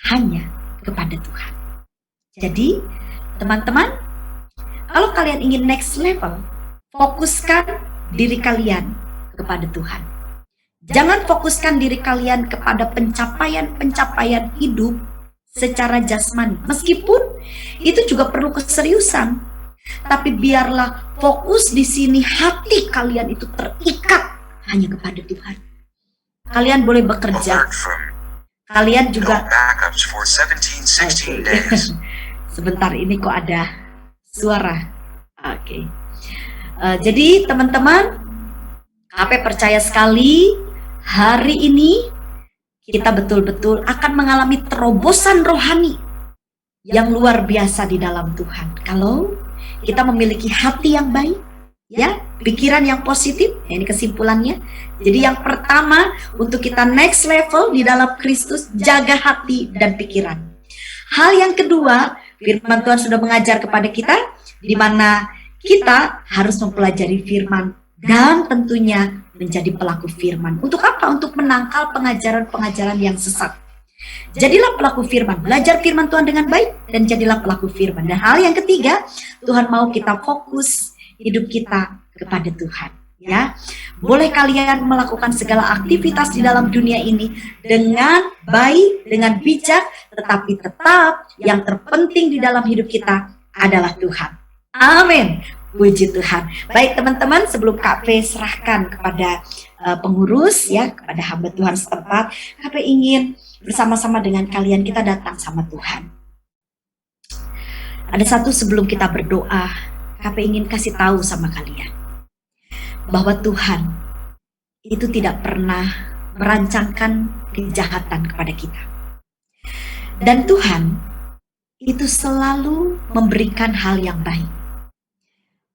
E: hanya kepada Tuhan. Jadi, teman-teman, kalau kalian ingin next level, fokuskan diri kalian kepada Tuhan. Jangan fokuskan diri kalian kepada pencapaian-pencapaian hidup secara jasmani. Meskipun itu juga perlu keseriusan, tapi biarlah fokus di sini hati kalian itu terikat hanya kepada Tuhan. Kalian boleh bekerja. Kalian juga sebentar ini kok ada suara. Oke. Jadi teman-teman, KP percaya sekali hari ini kita betul-betul akan mengalami terobosan rohani yang luar biasa di dalam Tuhan. Kalau kita memiliki hati yang baik, ya, pikiran yang positif, ya, ini kesimpulannya. Jadi yang pertama, untuk kita next level di dalam Kristus, jaga hati dan pikiran. Hal yang kedua, firman Tuhan sudah mengajar kepada kita, di mana kita harus mempelajari firman dan tentunya menjadi pelaku firman. Untuk apa? Untuk menangkal pengajaran-pengajaran yang sesat. Jadilah pelaku firman, belajar firman Tuhan dengan baik dan jadilah pelaku firman. Dan hal yang ketiga, Tuhan mau kita fokus hidup kita kepada Tuhan. ya. Boleh kalian melakukan segala aktivitas di dalam dunia ini dengan baik, dengan bijak, tetapi tetap yang terpenting di dalam hidup kita adalah Tuhan. Amin. Puji Tuhan. Baik teman-teman, sebelum KP serahkan kepada pengurus ya, kepada hamba Tuhan setempat, KP ingin bersama-sama dengan kalian kita datang sama Tuhan. Ada satu sebelum kita berdoa, KP ingin kasih tahu sama kalian bahwa Tuhan itu tidak pernah merancangkan kejahatan kepada kita. Dan Tuhan itu selalu memberikan hal yang baik.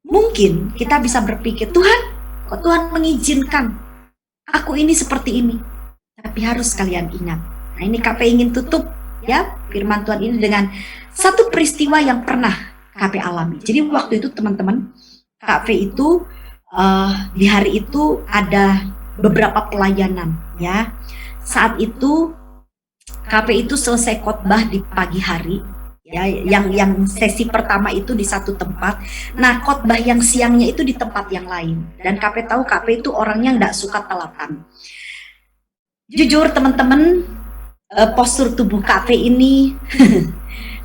E: Mungkin kita bisa berpikir, Tuhan, kok Tuhan mengizinkan aku ini seperti ini? Tapi harus kalian ingat. Nah, ini KP ingin tutup ya firman Tuhan ini dengan satu peristiwa yang pernah KP alami. Jadi waktu itu teman-teman, KP itu di hari itu ada beberapa pelayanan ya. Saat itu KP itu selesai khotbah di pagi hari ya, yang sesi pertama itu di satu tempat. Nah, khotbah yang siangnya itu di tempat yang lain. Dan KP tahu KP itu orangnya nggak suka telatan. Jujur teman-teman, postur tubuh KP ini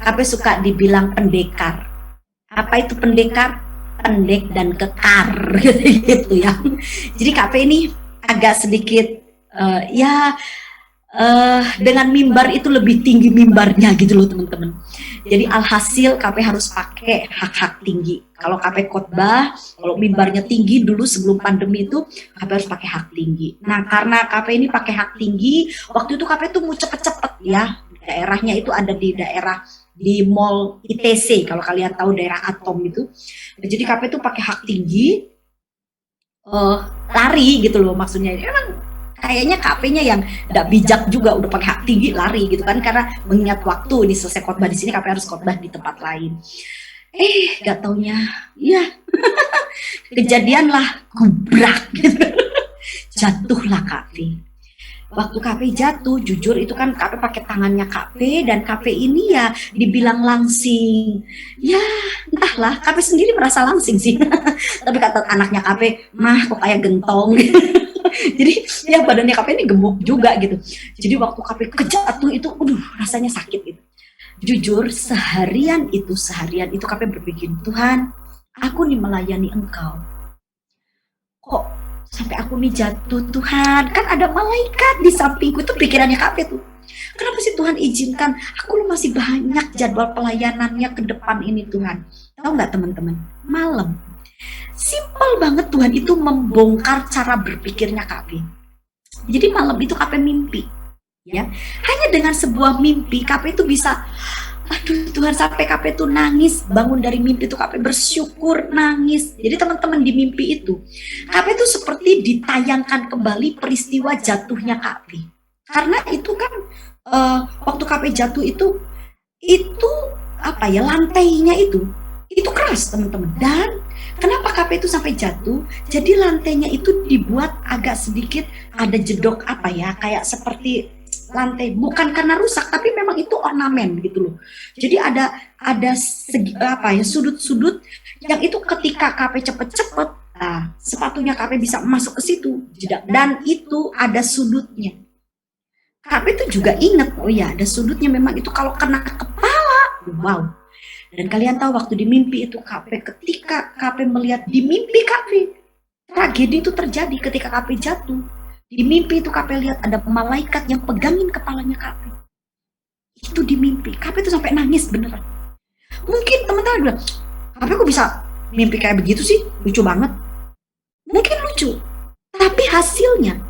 E: KP suka dibilang pendekar. Apa itu pendekar? Pendek dan kekar gitu ya. Jadi KP ini agak sedikit dengan mimbar itu lebih tinggi mimbarnya gitu loh teman-teman. Jadi alhasil KP harus pakai hak-hak tinggi. Kalau KP khotbah, kalau mimbarnya tinggi dulu sebelum pandemi itu KP harus pakai hak tinggi. Nah karena KP ini pakai hak tinggi, waktu itu KP tuh mau cepet-cepet ya. Daerahnya itu ada di daerah di Mall ITC, kalau kalian tahu daerah Atom itu. Jadi KP itu pakai hak tinggi, lari gitu loh maksudnya. Emang kayaknya KP-nya yang nggak bijak juga, udah pakai hak tinggi lari gitu kan, karena mengingat waktu ini selesai khotbah di sini KP harus khotbah di tempat lain. Gak taunya, ya kejadianlah gubrak gitu. Jatuhlah KP. Waktu KP jatuh, jujur itu kan KP pakai tangannya KP, dan KP ini ya dibilang langsing. Ya entahlah, KP sendiri merasa langsing sih. Tapi kata anaknya KP, mah kok kayak gentong. Jadi ya badannya KP ini gemuk juga gitu. Jadi waktu KP kejatuh itu, rasanya sakit gitu. Jujur seharian itu KP berpikir, Tuhan, aku nih melayani Engkau. Kok sampai aku nih jatuh Tuhan, kan ada malaikat di sampingku, itu pikirannya KP tuh. Kenapa sih Tuhan izinkan? Aku masih banyak jadwal pelayanannya ke depan ini Tuhan. Tahu nggak teman-teman? Malam. Simpel banget Tuhan itu membongkar cara berpikirnya KP. Jadi malam itu KP mimpi. Ya, hanya dengan sebuah mimpi KP itu bisa, aduh Tuhan, sampai KP itu nangis, bangun dari mimpi itu KP bersyukur, nangis. Jadi teman-teman di mimpi itu KP itu seperti ditayangkan kembali peristiwa jatuhnya KP. Karena itu kan waktu KP jatuh itu apa ya, lantainya itu keras teman-teman. Dan kenapa KP itu sampai jatuh? Jadi lantainya itu dibuat agak sedikit ada jedok apa ya, kayak seperti lantai, bukan karena rusak tapi memang itu ornamen gitu loh. Jadi ada segi, apa ya, sudut-sudut yang itu ketika KP cepet-cepet, nah sepatunya KP bisa masuk ke situ, dan itu ada sudutnya. KP itu juga ingat, oh ya ada sudutnya, memang itu kalau kena kepala, wow. Dan kalian tahu waktu di mimpi itu KP, ketika KP melihat di mimpi KP, tragedi itu terjadi ketika KP jatuh. Di mimpi itu KP lihat ada malaikat yang pegangin kepalanya KP. Itu di mimpi. KP itu sampai nangis beneran. Mungkin teman-teman bilang, KP kok bisa mimpi kayak begitu sih? Lucu banget. Mungkin lucu. Tapi hasilnya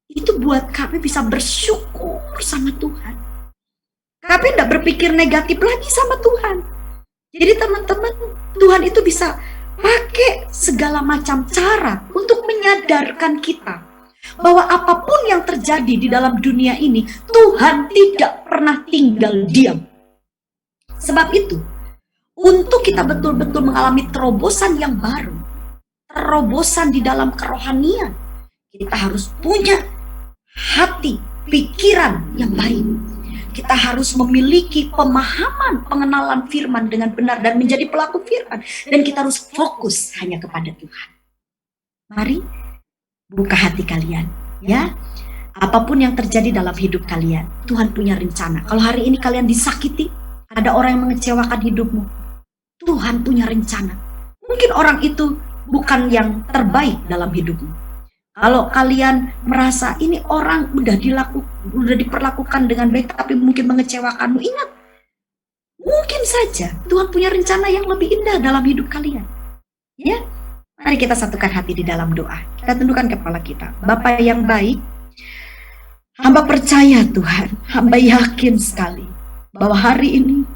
E: itu buat KP bisa bersyukur sama Tuhan. KP tidak berpikir negatif lagi sama Tuhan. Jadi teman-teman, Tuhan itu bisa pakai segala macam cara untuk menyadarkan kita bahwa apapun yang terjadi di dalam dunia ini, Tuhan tidak pernah tinggal diam. Sebab itu, untuk kita betul-betul mengalami terobosan yang baru, terobosan di dalam kerohanian, kita harus punya hati, pikiran yang baik. Kita harus memiliki pemahaman, pengenalan firman dengan benar dan menjadi pelaku firman. Dan kita harus fokus hanya kepada Tuhan. Mari buka hati kalian, ya. Apapun yang terjadi dalam hidup kalian, Tuhan punya rencana. Kalau hari ini kalian disakiti, ada orang yang mengecewakan hidupmu, Tuhan punya rencana. Mungkin orang itu bukan yang terbaik dalam hidupmu. Kalau kalian merasa ini orang udah diperlakukan dengan baik tapi mungkin mengecewakanmu, ingat, mungkin saja Tuhan punya rencana yang lebih indah dalam hidup kalian. Ya, mari kita satukan hati di dalam doa. Kita tundukkan kepala kita. Bapa yang baik, hamba percaya Tuhan, hamba yakin sekali bahwa hari ini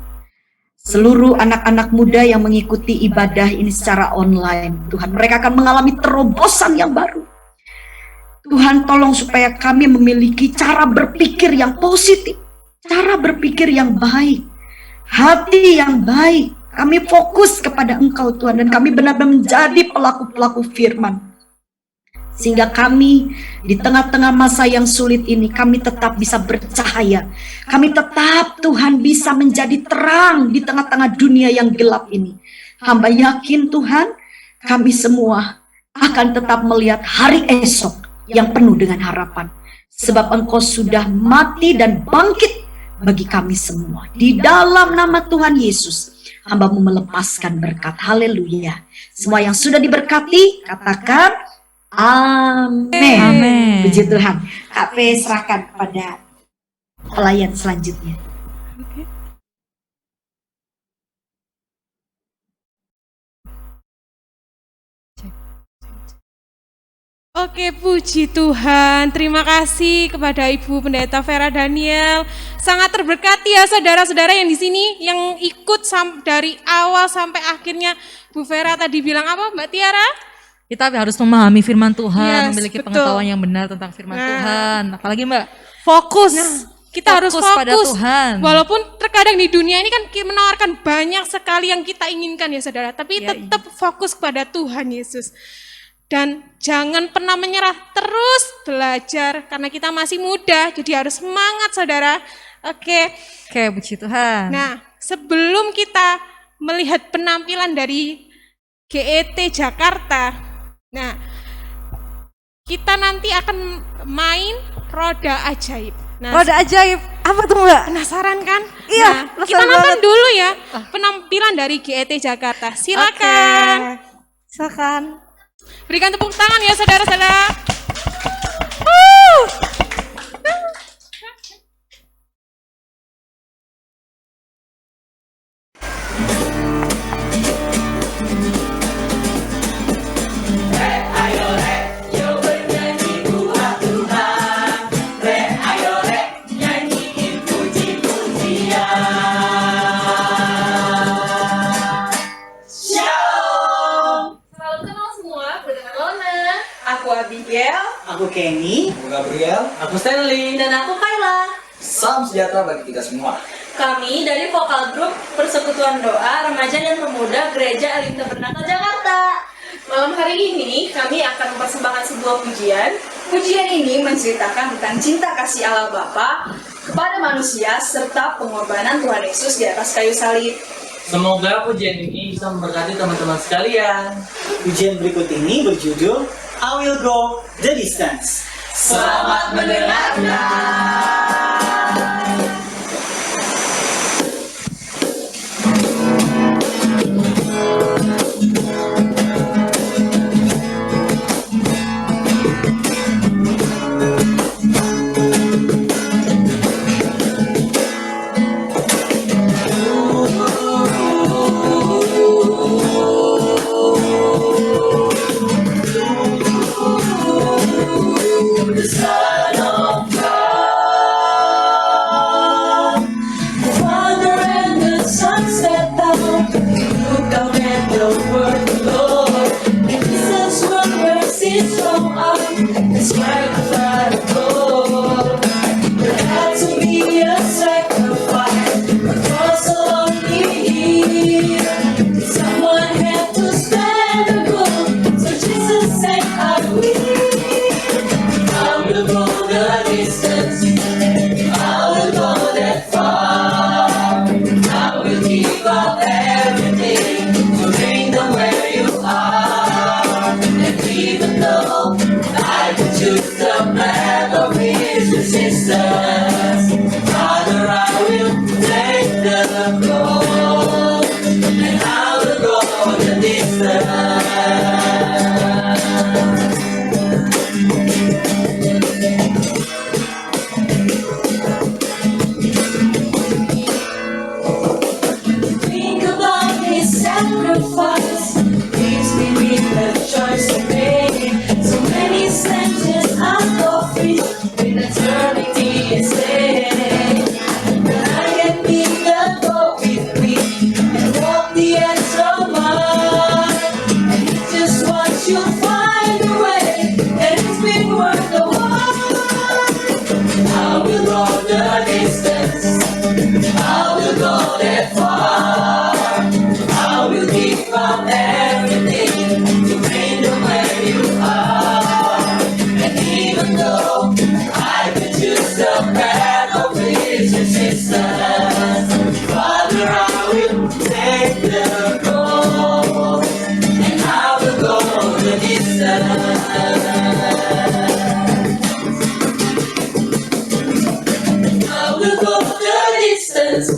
E: seluruh anak-anak muda yang mengikuti ibadah ini secara online, Tuhan, mereka akan mengalami terobosan yang baru. Tuhan, tolong supaya kami memiliki cara berpikir yang positif, cara berpikir yang baik, hati yang baik. Kami fokus kepada Engkau Tuhan, dan kami benar-benar menjadi pelaku-pelaku firman. Sehingga kami di tengah-tengah masa yang sulit ini, kami tetap bisa bercahaya. Kami tetap, Tuhan, bisa menjadi terang di tengah-tengah dunia yang gelap ini. Hamba yakin Tuhan, kami semua akan tetap melihat hari esok yang penuh dengan harapan. Sebab Engkau sudah mati dan bangkit bagi kami semua. Di dalam nama Tuhan Yesus, hamba-Mu melepaskan berkat. Haleluya. Semua yang sudah diberkati, katakan amin.
B: Amin.
E: Puji Tuhan. Kak P serahkan kepada pelayan selanjutnya.
A: Oke, puji Tuhan. Terima kasih kepada Ibu Pendeta Vera Daniel. Sangat terberkati ya saudara-saudara yang di sini yang ikut dari awal sampai akhirnya. Bu Vera tadi bilang apa, Mbak Tiara?
B: Kita harus memahami firman Tuhan,
A: Yes,
B: memiliki
A: betul.
B: pengetahuan yang benar tentang firman
A: Nah.
B: Tuhan. Apalagi Mbak,
A: Fokus. Kita harus
B: fokus pada
A: fokus.
B: Tuhan.
A: Walaupun terkadang di dunia ini kan menawarkan banyak sekali yang kita inginkan ya saudara. Tapi
B: Ya,
A: tetap fokus pada Tuhan Yesus. Dan jangan pernah menyerah, terus belajar karena kita masih muda, jadi harus semangat saudara. Oke.
B: puji Tuhan.
A: Nah, sebelum kita melihat penampilan dari GET Jakarta, nah kita nanti akan main roda ajaib. Nah,
B: Roda ajaib, apa tuh Mbak?
A: penasaran kan?
B: Iya,
A: Nah,
B: penasaran
A: kita nonton
B: banget.
A: dulu ya penampilan dari GET Jakarta. Silakan.
B: Silakan.
A: Berikan tepuk tangan ya saudara-saudara.
F: Salam kenal semua, berteman Lona. Aku Abigail.
H: Aku Kenny.
I: Aku Gabriel. Aku Stanley.
F: Dan aku Kayla.
I: Salam sejahtera bagi kita semua.
F: Kami dari vokal grup Persekutuan Doa Remaja dan Pemuda Gereja Elim Tabernakel Jakarta. Malam hari ini kami akan mempersembahkan sebuah pujian. Pujian ini menceritakan tentang cinta kasih Allah Bapa kepada manusia serta pengorbanan Tuhan Yesus di atas kayu salib.
I: Semoga pujian ini bisa memberkati teman-teman sekalian.
H: Ujian berikut ini berjudul I Will Go the Distance.
I: Selamat mendengarkan. The Son of God. brothers and sisters. Father, I will take the cross, and I will go the distance. Think about his sacrifice, leaves me with the choice to make. So many sentences out of reach, with eternity at stake. But I can be the boat with me and walk the extra mile. And it's just once you find a way, and it's been worth the while. I will go the distance, I will go that far. I will give up everything to bring them where you are. And even though I could choose the path of his resistance, Father, I will take the road, and I will go the distance. I will go the distance,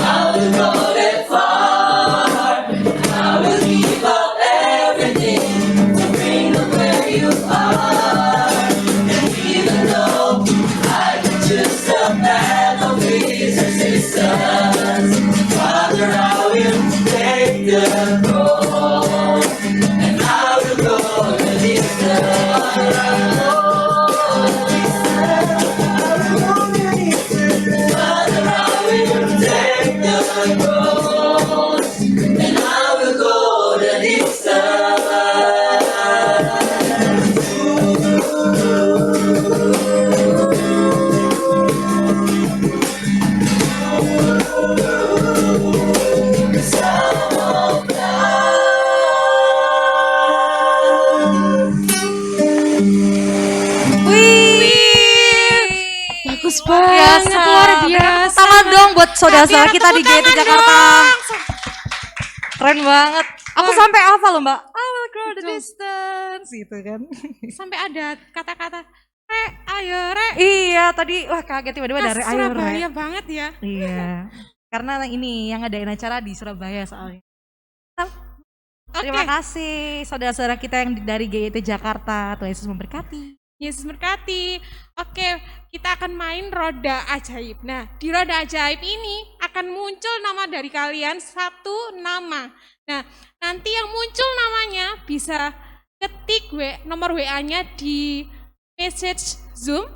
I: I will go that far. I will give up everything to bring them where you are. And even though I can choose the path of his resistance, Father, I will take the road, and I will go the distance. Father, I will take the road, and I will go the distance.
A: Bagus banget, luar biasa.
B: Tangan dong buat saudara-saudara
A: Biar
B: kita di
A: tepuk
B: GT
A: tangan
B: Jakarta.
A: dong.
B: Keren banget. Aku
A: Wah.
B: sampai hafal loh Mbak. I will go the
A: Betul.
B: distance gitu kan.
A: Sampai ada kata-kata re, ayo re.
B: Iya tadi wah kaget tiba-tiba
A: Khas
B: dari air.
A: Surabaya banget ya.
B: Iya. Karena ini yang ngadain acara di Surabaya soalnya. Terima
A: Oke.
B: kasih saudara-saudara kita yang dari GIT Jakarta. Tuhan Yesus memberkati.
A: Yesus berkati. Oke, kita akan main roda ajaib. Nah, di roda ajaib ini akan muncul nama dari kalian satu nama. Nah, nanti yang muncul namanya bisa ketik nomor WA-nya di message Zoom.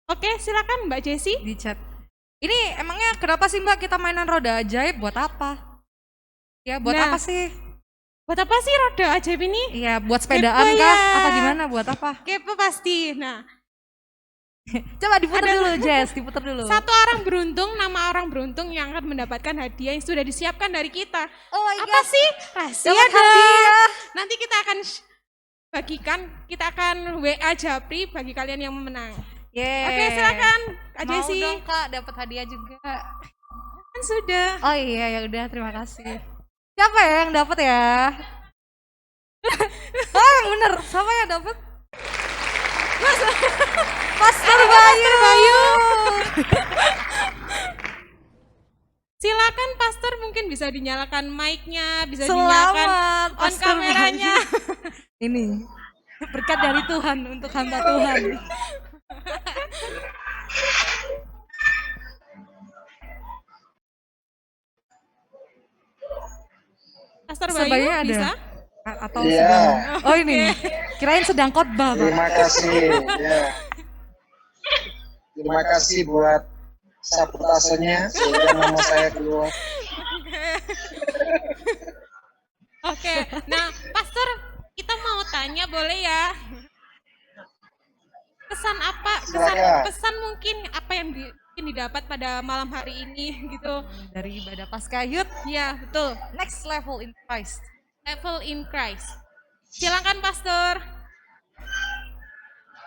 A: Oke, silakan Mbak Jessie.
B: Di chat. Ini emangnya kenapa sih Mbak kita mainan roda ajaib buat apa? Ya buat
A: Nah.
B: apa sih?
A: Buat apa sih roda ajaib ini?
B: Iya buat sepedaan
A: Kepo
B: kah?
A: ya.
B: Apa gimana buat apa?
A: Kepo pasti. Nah,
B: Coba diputar
A: Ada-
B: dulu Jess, diputar dulu.
A: satu orang beruntung, nama orang beruntung yang akan mendapatkan hadiah yang sudah disiapkan dari kita.
B: Oh my
A: Apa sih? Rahasia
B: Dapat
A: dong.
B: hadiah.
A: Nanti kita akan bagikan, kita akan WA Japri bagi kalian yang memenang.
B: Yeay.
A: Oke, silakan Kak
B: Mau
A: Jessie.
B: dong Kak dapat hadiah juga.
A: Kan sudah.
B: Oh iya ya udah terima kasih. Siapa ya yang dapat ya? Oh yang bener, siapa yang dapat? Pastor Bayu.
A: Silakan Pastor, mungkin bisa dinyalakan mic-nya, bisa dinyalakan
B: Selamat
A: on
B: Pastor
A: kameranya.
B: Bayu. Ini berkat dari Tuhan untuk hamba Tuhan.
A: Pastor
B: Pastor
A: Bayu
B: Bayu ada?
A: bisa?
B: Atau
G: Iya.
B: sedang? Oh ini, kirain sedang khotbah Pak.
G: Terima kasih. Ya. Terima kasih buat sabotasenya sehingga nama saya keluar.
A: Oke, nah Pastor, kita mau tanya boleh ya? Pesan apa?
G: Silakan.
A: Pesan mungkin apa yang mungkin didapat pada malam hari ini gitu?
B: Dari ibadah Paskah Youth,
A: Ya, betul.
B: next level in Christ.
A: Level in Christ. Silakan Pastor.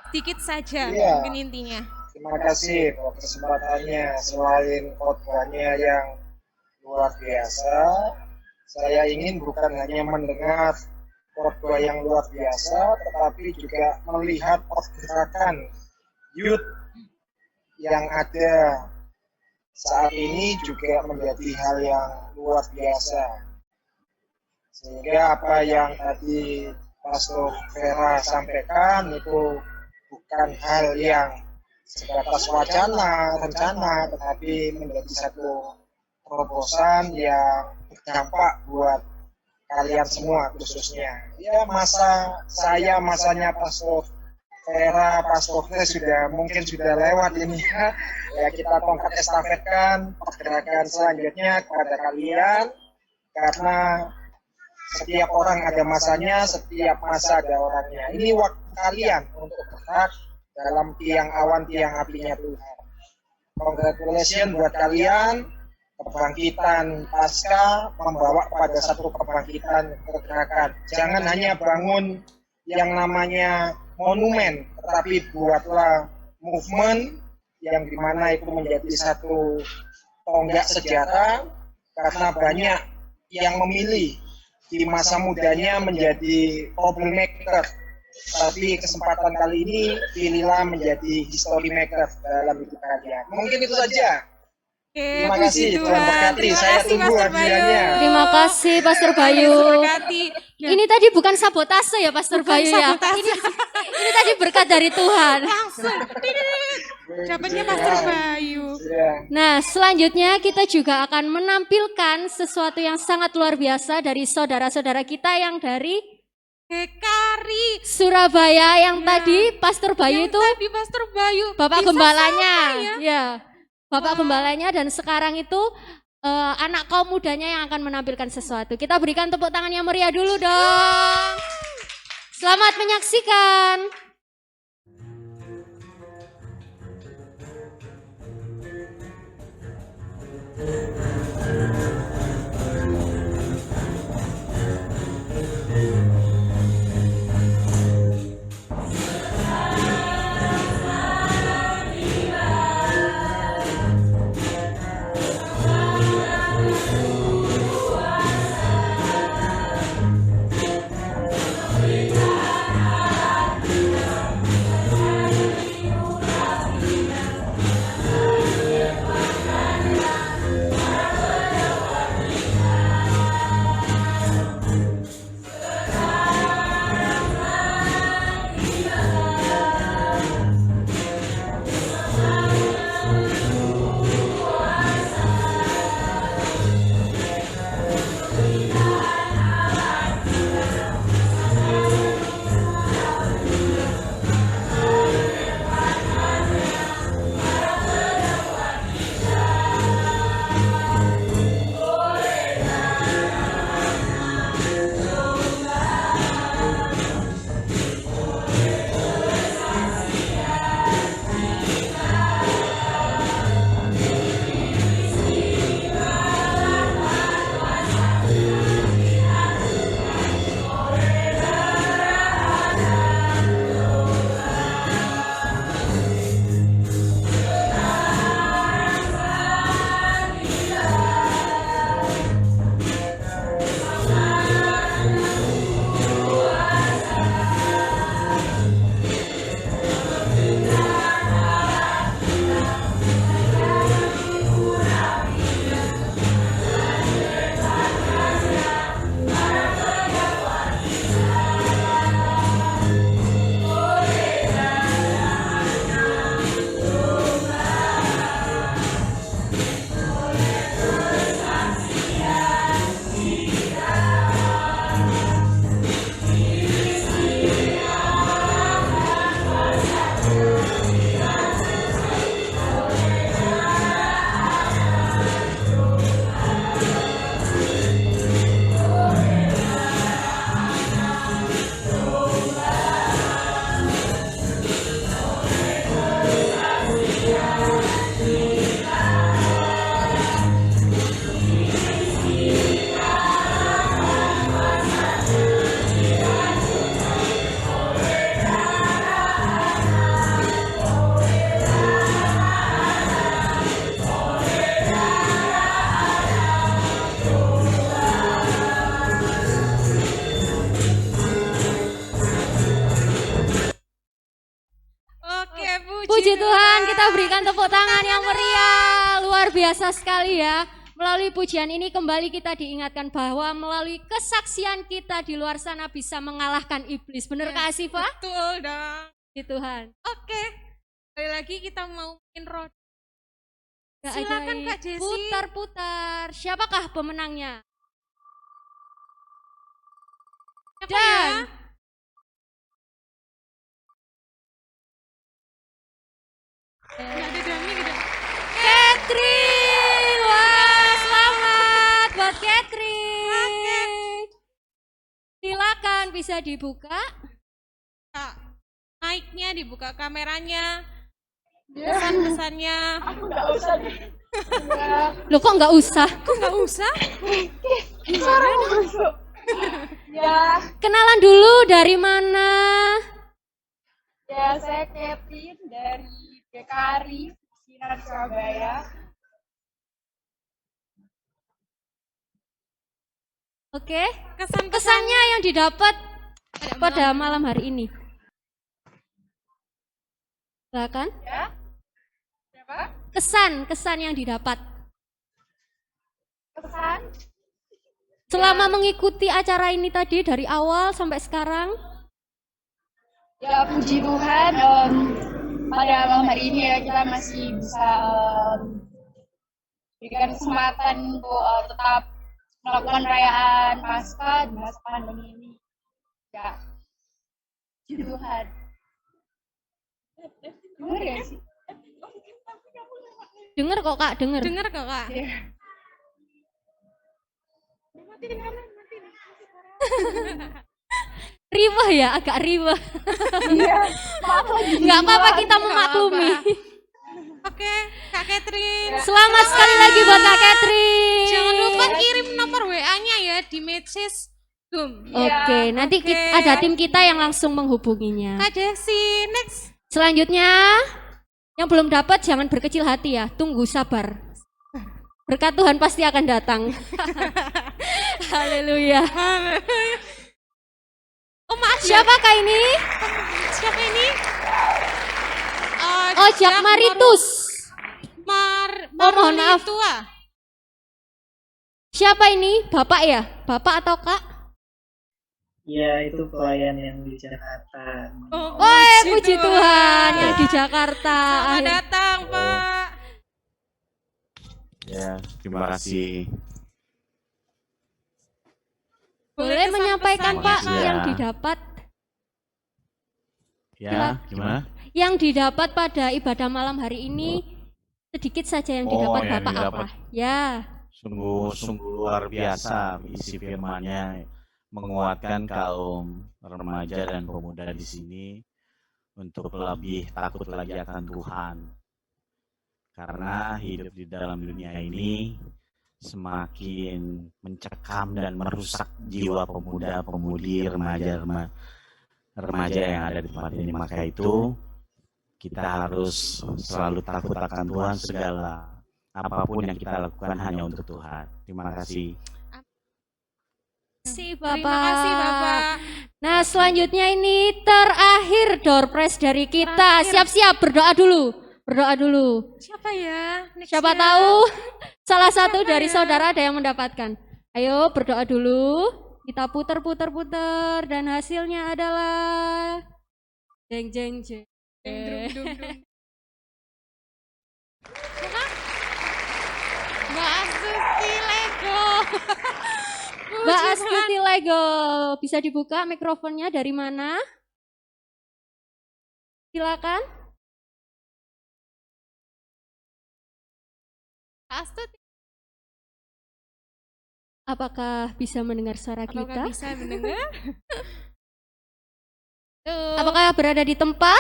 A: Sedikit saja
G: Iya.
A: mungkin intinya.
G: Terima kasih buat kesempatannya. Selain khotbahnya yang luar biasa, saya ingin bukan hanya mendengar khotbah yang luar biasa, tetapi juga melihat pergerakan youth yang ada saat ini juga menjadi hal yang luar biasa. Sehingga apa yang tadi Pastor Vera sampaikan itu bukan hal yang sebatas wacana, rencana, tetapi menjadi satu terobosan yang berdampak buat kalian semua khususnya. Ya masanya Pastor Vera, Pastor Vera mungkin sudah lewat ini ya. Ya kita tongkat estafetkan pergerakan selanjutnya kepada kalian, karena setiap orang ada masanya, setiap masa ada orangnya. Ini waktu kalian untuk bergerak dalam tiang awan, tiang apinya Tuhan. Congratulations buat kalian. Kebangkitan pasca membawa pada satu kebangkitan pergerakan. Jangan hanya bangun yang namanya monumen, tetapi buatlah movement yang dimana itu menjadi satu tonggak sejarah, karena banyak yang memilih di masa mudanya menjadi troublemaker, tapi kesempatan kali ini pilihlah menjadi history maker dalam hidup kalian. Mungkin itu saja.
A: Oke,
G: Terima
A: puji
G: kasih,
A: Tuhan.
G: Tuhan berkati.
A: Terima
G: Saya
A: kasih,
G: tunggu
A: Pastor Bayu.
G: hadiahnya.
J: Terima kasih Pastor Bayu.
A: Yesus berkati. Ya,
J: Ini tadi bukan sabotase ya Pastor
A: bukan
J: Bayu ya.
A: sabotase.
J: Ini tadi berkat dari Tuhan.
A: Langsung. Dapatnya Pastor Bayu.
G: Ya.
J: Nah, selanjutnya kita juga akan menampilkan sesuatu yang sangat luar biasa dari saudara-saudara kita yang dari
A: Hekari.
J: Surabaya yang tadi Pastor Bayu
A: Yang
J: itu
A: tadi Pastor Bayu.
J: Bapak
A: bisa
J: gembalanya.
A: sama ya?
J: Ya. Bapak gembalanya, dan sekarang itu anak kaum mudanya yang akan menampilkan sesuatu. Kita berikan tepuk tangan yang meriah dulu dong. Selamat menyaksikan. Puji Tuhan, kita berikan tepuk tangan yang meriah. Luar biasa sekali ya. Melalui pujian ini kembali kita diingatkan bahwa melalui kesaksian kita di luar sana bisa mengalahkan iblis. Benar gak sih, Pak?
A: Betul dong.
J: Puji Tuhan.
A: Oke. Sekali lagi kita mau main roda.
J: Gak
A: Silakan
J: ajaib.
A: Kak Jessi.
J: Putar-putar. Siapakah pemenangnya?
A: Siapa
J: Dan
A: ya? Nggak ada dummy gitu.
J: Catherine. Wah, selamat buat Catherine. Silakan bisa dibuka.
A: Kak, mic-nya dibuka, kameranya, pesan-pesannya.
J: Loh kok nggak usah?
A: Kok nggak usah?
J: Kenalan dulu dari mana?
K: Ya, saya Kevin dari GKRI Sinar Surabaya.
J: Oke, kesannya yang didapat pada malam hari ini. Silakan.
K: Ya. Siapa?
J: Kesan yang didapat
K: Pesan?
J: selama mengikuti acara ini tadi dari awal sampai sekarang.
K: Ya, puji Tuhan, pada malam hari ini ya kita masih bisa berikan kesempatan untuk tetap melakukan perayaan Paskah di masa pandemi ini. Ya, puji Tuhan. Dengar ya sih?
J: Dengar kok Kak, dengar.
A: Dengar kok Kak.
K: Ya.
J: Riwah ya, agak riwah.
K: Iya, maaf lagi.
J: Nggak apa-apa, kita memaklumi.
A: Oke, Kak Catherine.
J: Selamat sekali lagi buat Kak Catherine.
A: Jangan lupa kirim nomor WA-nya ya di message Zoom.
J: Oke, nanti ada tim kita yang langsung menghubunginya.
A: Kak Jessi, next.
J: Selanjutnya, yang belum dapat jangan berkecil hati ya, tunggu sabar. Berkat Tuhan pasti akan datang. Haleluya.
A: Oh maaf,
J: Siapakah ini?
A: siapa ini?
J: Ojak Maritus. Mohon maaf.
A: Tua.
J: Siapa ini? Bapak ya? Bapak atau Kak?
H: Ya, itu pelayan yang di Jakarta.
A: Oh,
J: Puji Tuhan yang di Jakarta.
A: Selamat datang, Pak.
L: Ya, terima kasih.
J: Boleh menyampaikan Pak
L: kesan-pesannya.
J: yang didapat?
L: Ya, gimana?
J: Yang didapat pada ibadah malam hari ini sedikit saja yang didapat
L: yang
J: Bapak
L: didapat.
J: apa? Ya.
L: Sungguh luar biasa isi firman-Nya, menguatkan kaum remaja dan pemuda di sini untuk lebih takut lagi akan Tuhan. Karena hidup di dalam dunia ini semakin mencekam dan merusak jiwa pemuda-pemudi, remaja yang ada di tempat ini. Maka itu kita harus selalu takut akan Tuhan, segala apapun yang kita lakukan hanya untuk Tuhan. Terima kasih.
A: Terima kasih Bapak.
J: Nah selanjutnya ini terakhir door prize dari kita. Siap-siap berdoa dulu. Berdoa dulu.
A: Siapa ya?
J: Siapa tahu salah satu dari saudara ada yang mendapatkan. Ayo berdoa dulu. Kita putar dan hasilnya adalah jeng jeng jeng.
A: Mbak Astuti Lego.
J: Mbak Astuti Lego, bisa dibuka mikrofonnya dari mana? Silakan.
A: Astuti.
J: Apakah bisa mendengar suara kita?
A: Apakah bisa mendengar?
J: Apakah berada di tempat?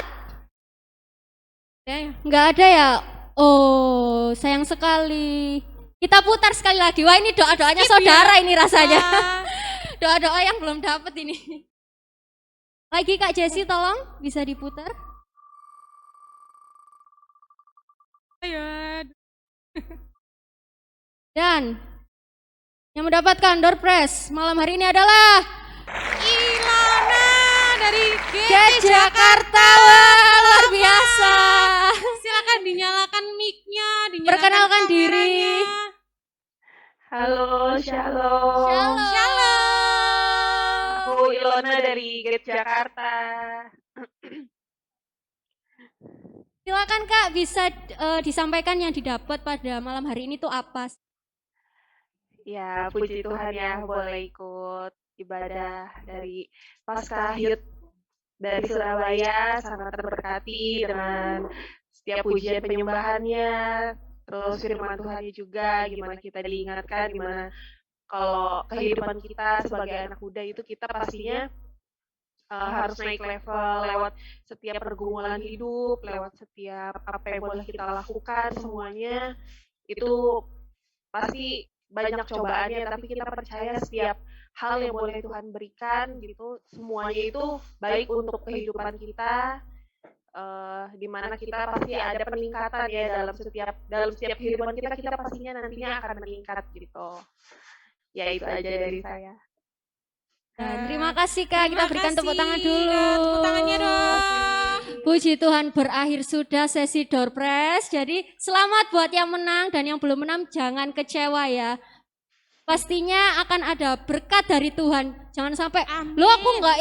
A: Ya.
J: Nggak ada ya? Oh, sayang sekali. Kita putar sekali lagi. Wah, ini doa-doanya saudara ini rasanya. Doa-doa yang belum dapat ini. Lagi Kak Jessi tolong bisa diputar.
A: Ayo.
J: Dan yang mendapatkan door prize malam hari ini adalah
A: Ilana dari
J: GET Jakarta. Wah, luar biasa.
A: Silakan dinyalakan mic-nya,
J: Perkenalkan diri.
M: Halo, shalom.
A: Shalom.
M: Aku Ilona dari GET Jakarta.
J: Silakan Kak, bisa disampaikan yang didapat pada malam hari ini tuh apa?
M: Ya, puji Tuhan ya, boleh ikut ibadah dari Paskah Youth dari Surabaya, sangat terberkati dengan setiap pujian penyembahannya, terus firman Tuhannya juga, gimana kita diingatkan, gimana kalau kehidupan kita sebagai anak muda itu kita pastinya harus naik level lewat setiap pergumulan hidup, lewat setiap apa yang boleh kita lakukan, semuanya itu pasti banyak cobaannya, tapi kita percaya setiap hal yang boleh Tuhan berikan gitu, semuanya itu baik untuk kehidupan kita, di mana kita pasti ada peningkatan ya dalam setiap kehidupan kita pastinya nantinya akan meningkat gitu. Ya itu aja dari saya.
J: Dan terima kasih Kak, kita berikan tepuk tangan dulu.
A: Tepuk tangannya dong.
J: Puji Tuhan, berakhir sudah sesi door prize. Jadi selamat buat yang menang dan yang belum menang jangan kecewa ya. Pastinya akan ada berkat dari Tuhan. Jangan sampai, lo aku nggak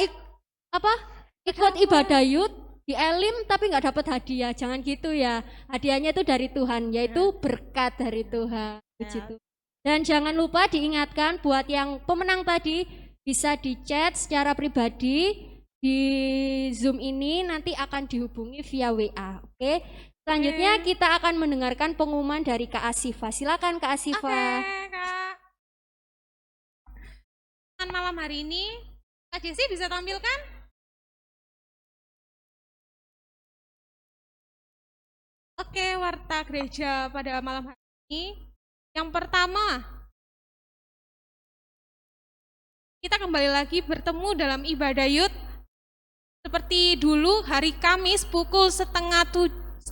J: ikut ibadah youth di Elim tapi nggak dapat hadiah. Jangan gitu ya. Hadiahnya itu dari Tuhan, yaitu berkat dari Tuhan. Puji Tuhan. Dan jangan lupa diingatkan buat yang pemenang tadi bisa di chat secara pribadi di Zoom ini, nanti akan dihubungi via WA. Oke. Selanjutnya kita akan mendengarkan pengumuman dari Kak Asifa. Silakan Kak Asifa.
A: Oke, Kak. Malam hari ini Kak Jessy bisa tampilkan? Oke, warta gereja pada malam hari ini. Yang pertama, kita kembali lagi bertemu dalam ibadah youth seperti dulu hari Kamis pukul setengah 8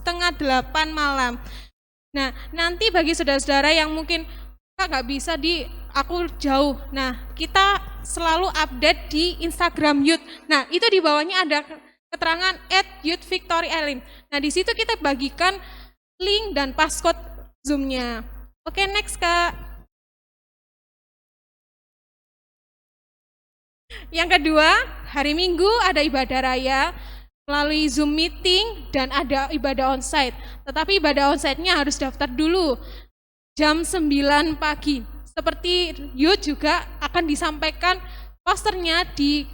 A: malam. Nah, nanti bagi saudara-saudara yang mungkin Kak nggak bisa aku jauh. Nah, kita selalu update di Instagram youth. Nah, itu di bawahnya ada keterangan @youthvictoryelim. Nah, di situ kita bagikan link dan passcode Zoom-nya. Oke, next Kak. Yang kedua, hari Minggu ada ibadah raya melalui Zoom meeting dan ada ibadah onsite. Tetapi ibadah onsite-nya harus daftar dulu jam 9 pagi. Seperti youth juga akan disampaikan posternya di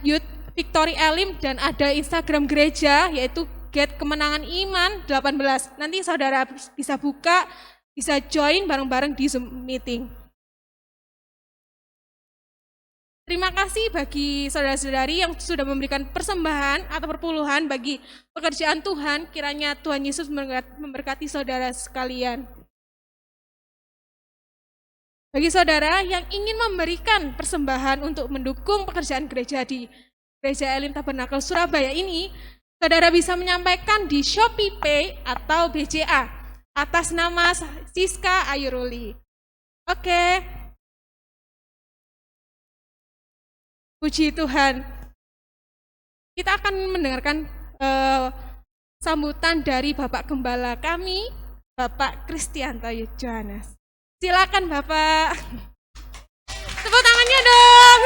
A: @youthvictoryelim dan ada Instagram gereja yaitu GET Kemenangan Iman 18. Nanti saudara bisa buka, bisa join bareng-bareng di Zoom meeting. Terima kasih bagi saudara-saudari yang sudah memberikan persembahan atau perpuluhan bagi pekerjaan Tuhan. Kiranya Tuhan Yesus memberkati saudara sekalian. Bagi saudara yang ingin memberikan persembahan untuk mendukung pekerjaan gereja di Gereja Elim Tabernakel Surabaya ini, saudara bisa menyampaikan di Shopee Pay atau BCA atas nama Siska Ayuruli. Oke. Puji Tuhan. Kita akan mendengarkan sambutan dari Bapak Gembala kami, Bapak Kristianto Yohanes. Silakan Bapak. Tepuk tangannya dong.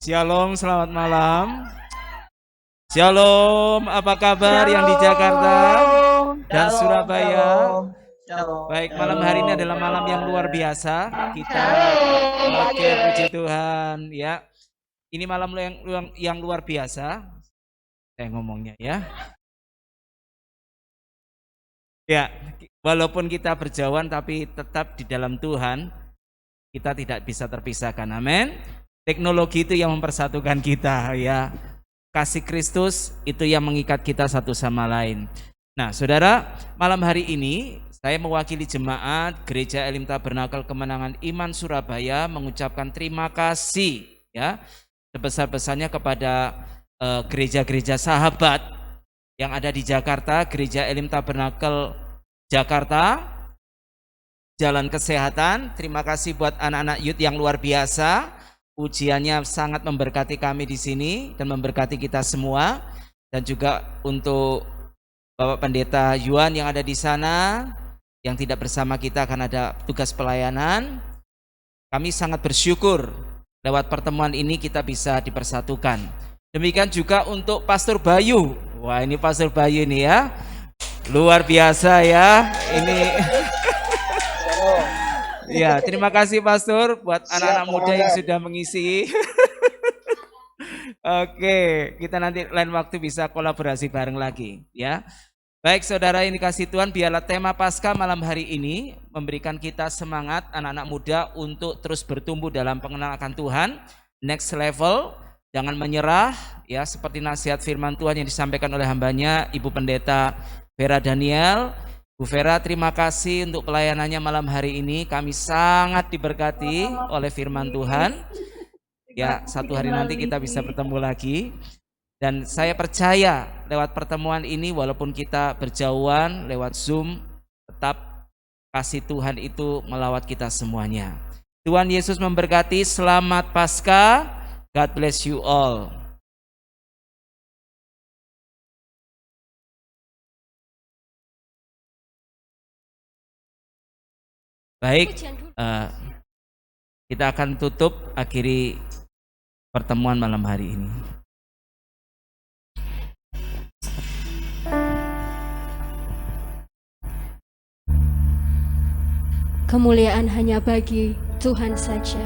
N: Shalom, selamat malam. Shalom, apa kabar yang di Jakarta dan Surabaya? Baik, malam hari ini adalah malam yang luar biasa. Kita oke, puji Tuhan ya. Ini malam yang luar biasa. Saya ngomongnya ya. Ya, walaupun kita berjauhan tapi tetap di dalam Tuhan. Kita tidak bisa terpisahkan. Amin. Teknologi itu yang mempersatukan kita ya. Kasih Kristus itu yang mengikat kita satu sama lain. Nah, saudara, malam hari ini saya mewakili jemaat Gereja Elim Tabernakel Kemenangan Iman Surabaya mengucapkan terima kasih ya sebesar-besarnya kepada gereja-gereja sahabat yang ada di Jakarta, Gereja Elim Tabernakel Jakarta, jalan kesehatan. Terima kasih buat anak-anak youth yang luar biasa. Ujiannya sangat memberkati kami di sini dan memberkati kita semua. Dan juga untuk Bapak Pendeta Yuan yang ada di sana, yang tidak bersama kita karena ada tugas pelayanan. Kami sangat bersyukur lewat pertemuan ini kita bisa dipersatukan. Demikian juga untuk Pastor Bayu. Wah, ini Pastor Bayu ini ya. Luar biasa ya. Ini ya, terima kasih Pastor buat anak-anak muda yang sudah mengisi. Oke, kita nanti lain waktu bisa kolaborasi bareng lagi ya. Baik saudara yang dikasih Tuhan, biarlah tema Paskah malam hari ini memberikan kita semangat anak-anak muda untuk terus bertumbuh dalam pengenalan akan Tuhan. Next level, jangan menyerah ya, seperti nasihat firman Tuhan yang disampaikan oleh hambanya Ibu Pendeta Vera Daniel. Bu Vera, terima kasih untuk pelayanannya malam hari ini. Kami sangat diberkati oleh firman Tuhan. Ya, satu hari nanti kita bisa bertemu lagi. Dan saya percaya lewat pertemuan ini, walaupun kita berjauhan lewat Zoom, tetap kasih Tuhan itu melawat kita semuanya. Tuhan Yesus memberkati. Selamat Paskah. God bless you all. Baik, kita akan tutup, akhiri pertemuan malam hari ini.
J: Kemuliaan hanya bagi Tuhan saja.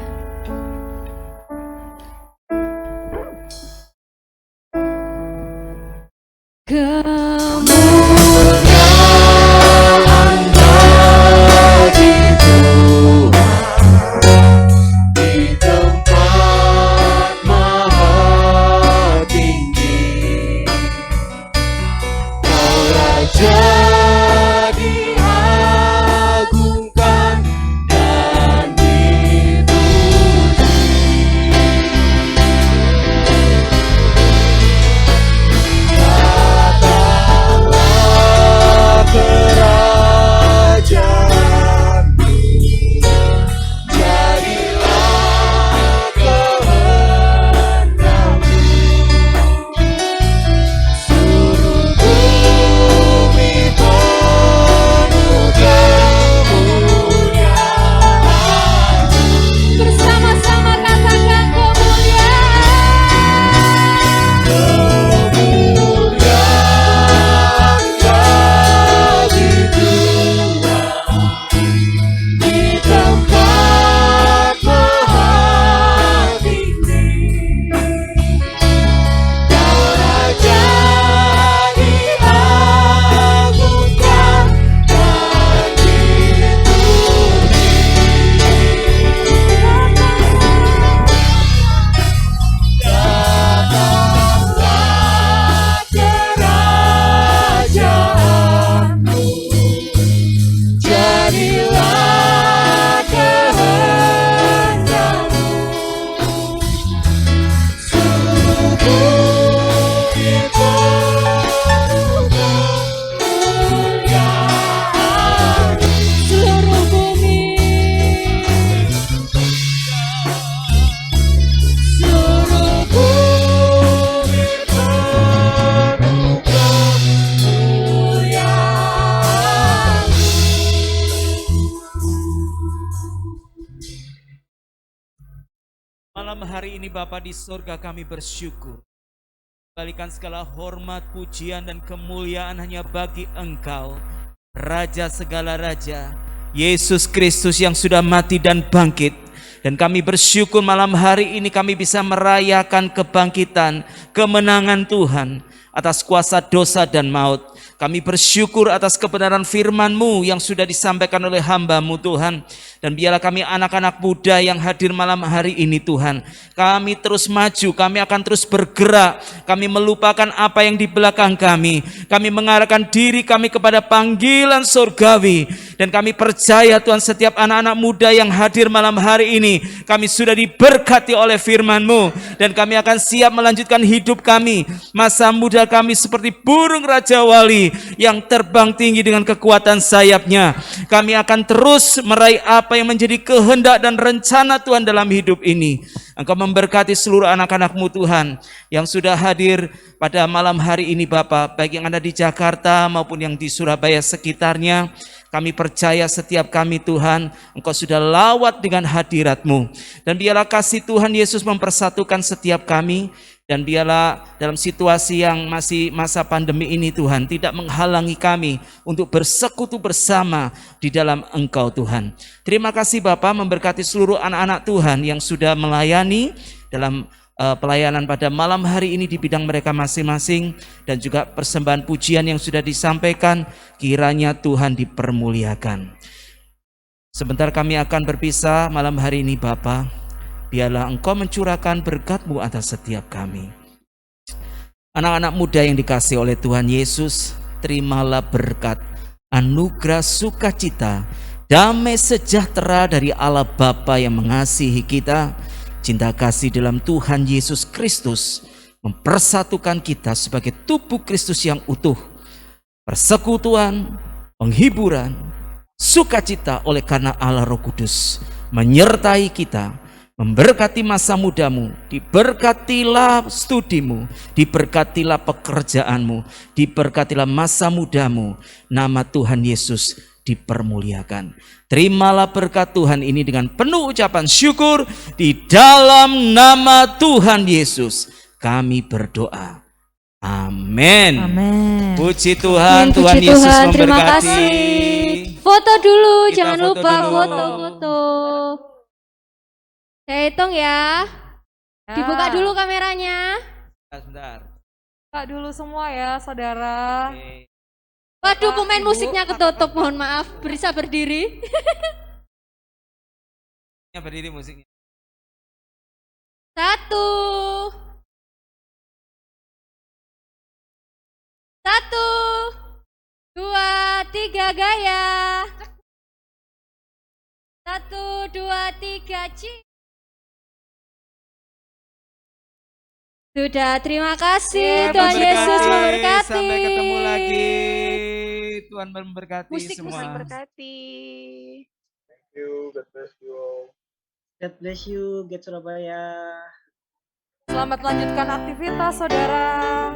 N: Malam hari ini Bapa di surga, kami bersyukur. Balikan segala hormat, pujian dan kemuliaan hanya bagi Engkau, Raja segala raja, Yesus Kristus yang sudah mati dan bangkit. Dan kami bersyukur malam hari ini kami bisa merayakan kebangkitan, kemenangan Tuhan atas kuasa dosa dan maut. Kami bersyukur atas kebenaran firman-Mu yang sudah disampaikan oleh hamba-Mu Tuhan. Dan biarlah kami anak-anak muda yang hadir malam hari ini Tuhan, kami terus maju, kami akan terus bergerak. Kami melupakan apa yang di belakang kami. Kami mengarahkan diri kami kepada panggilan surgawi. Dan kami percaya Tuhan, setiap anak-anak muda yang hadir malam hari ini, kami sudah diberkati oleh firman-Mu. Dan kami akan siap melanjutkan hidup kami, masa muda kami seperti burung Raja Wali yang terbang tinggi dengan kekuatan sayapnya. Kami akan terus meraih apa yang menjadi kehendak dan rencana Tuhan dalam hidup ini. Engkau memberkati seluruh anak-anak-Mu Tuhan yang sudah hadir pada malam hari ini Bapa, baik yang ada di Jakarta maupun yang di Surabaya sekitarnya. Kami percaya setiap kami Tuhan, Engkau sudah lawat dengan hadirat-Mu. Dan biarlah kasih Tuhan Yesus mempersatukan setiap kami. Dan biarlah dalam situasi yang masih masa pandemi ini Tuhan, tidak menghalangi kami untuk bersekutu bersama di dalam Engkau Tuhan. Terima kasih Bapa, memberkati seluruh anak-anak Tuhan yang sudah melayani dalam pelayanan pada malam hari ini di bidang mereka masing-masing. Dan juga persembahan pujian yang sudah disampaikan, kiranya Tuhan dipermuliakan. Sebentar kami akan berpisah malam hari ini Bapa. Biarlah Engkau mencurahkan berkat-Mu atas setiap kami. Anak-anak muda yang dikasihi oleh Tuhan Yesus, terimalah berkat, anugerah sukacita, damai sejahtera dari Allah Bapa yang mengasihi kita. Cinta kasih dalam Tuhan Yesus Kristus mempersatukan kita sebagai tubuh Kristus yang utuh. Persekutuan, penghiburan, sukacita oleh karena Allah Roh Kudus menyertai kita. Memberkati masa mudamu, diberkatilah studimu, diberkatilah pekerjaanmu, diberkatilah masa mudamu. Nama Tuhan Yesus dipermuliakan. Terimalah berkat Tuhan ini dengan penuh ucapan syukur. Di dalam nama Tuhan Yesus kami berdoa. Amin.
J: Amin.
N: Puji Tuhan,
J: Puji
N: Tuhan Yesus memberkati.
J: Terima kasih. Foto dulu,
N: Kita
J: jangan
N: foto
J: lupa
N: dulu.
J: foto-foto. Saya hitung ya. Dibuka dulu kameranya.
N: Sebentar.
B: Buka dulu semua ya, saudara.
J: Waduh, pemain musiknya ketutup, mohon maaf. Bisa berdiri.
N: Berdiri musiknya.
J: 1, 2, 3 gaya. 1, 2, 3 cik. Sudah, terima kasih. Tuhan Yesus memberkati.
N: Sampai ketemu lagi. Tuhan memberkati
J: Musik,
N: semua.
J: musik
M: Berkati.
G: Thank you, God bless you all.
H: God bless you, Get Surabaya.
B: Selamat lanjutkan aktivitas, saudara.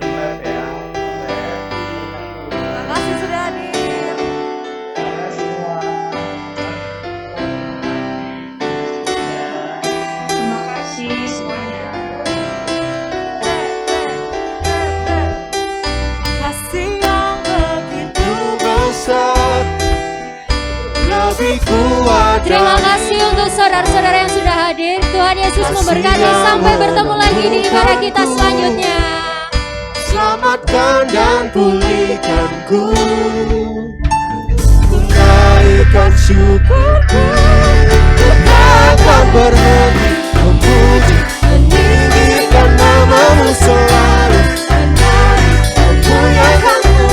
B: Terima kasih sudah hadir.
E: Terima kasih semuanya.
C: Kasih yang begitu besar, lebih kuat.
J: Terima kasih untuk saudara-saudara yang sudah hadir. Tuhan Yesus memberkati. Sampai bertemu lagi di ibadah kita selanjutnya.
C: Selamatkan dan pulihkanku, naikkan syukurku, ku takkan berhenti memuji, meninggikan nama-Mu selalu, memuliakan-Mu,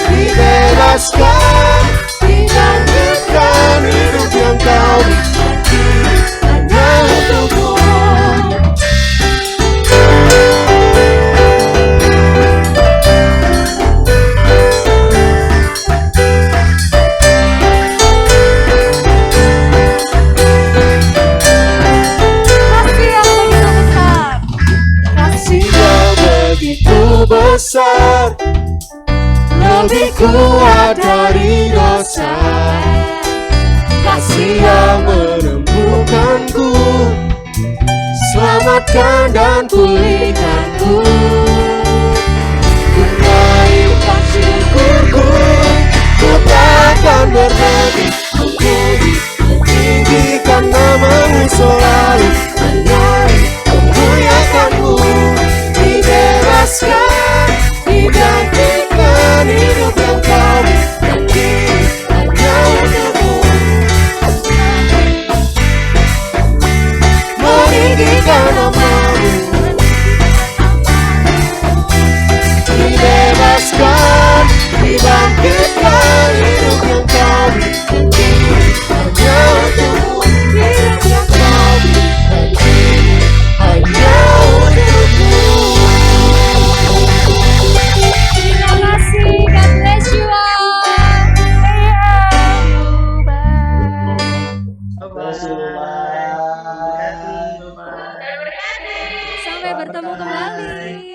C: dibebaskan, dilanjutkan hidup yang Kau beri hanya untuk-Mu. Besar, lebih kuat dari dosa, kasih yang menemukanku, selamatkan dan pulihkanku, ku naikkan syukurku, ku takkan berhenti memuji, meninggikan nama-Mu selalu, menyanyi memuliakan-Mu, dibebaskan, digantikan hidup yang Kau beri hanya untuk-Mu, meninggikan nama-Mu, dibebaskan, dibangkitkan hidup yang Kau beri
J: bertemu kembali.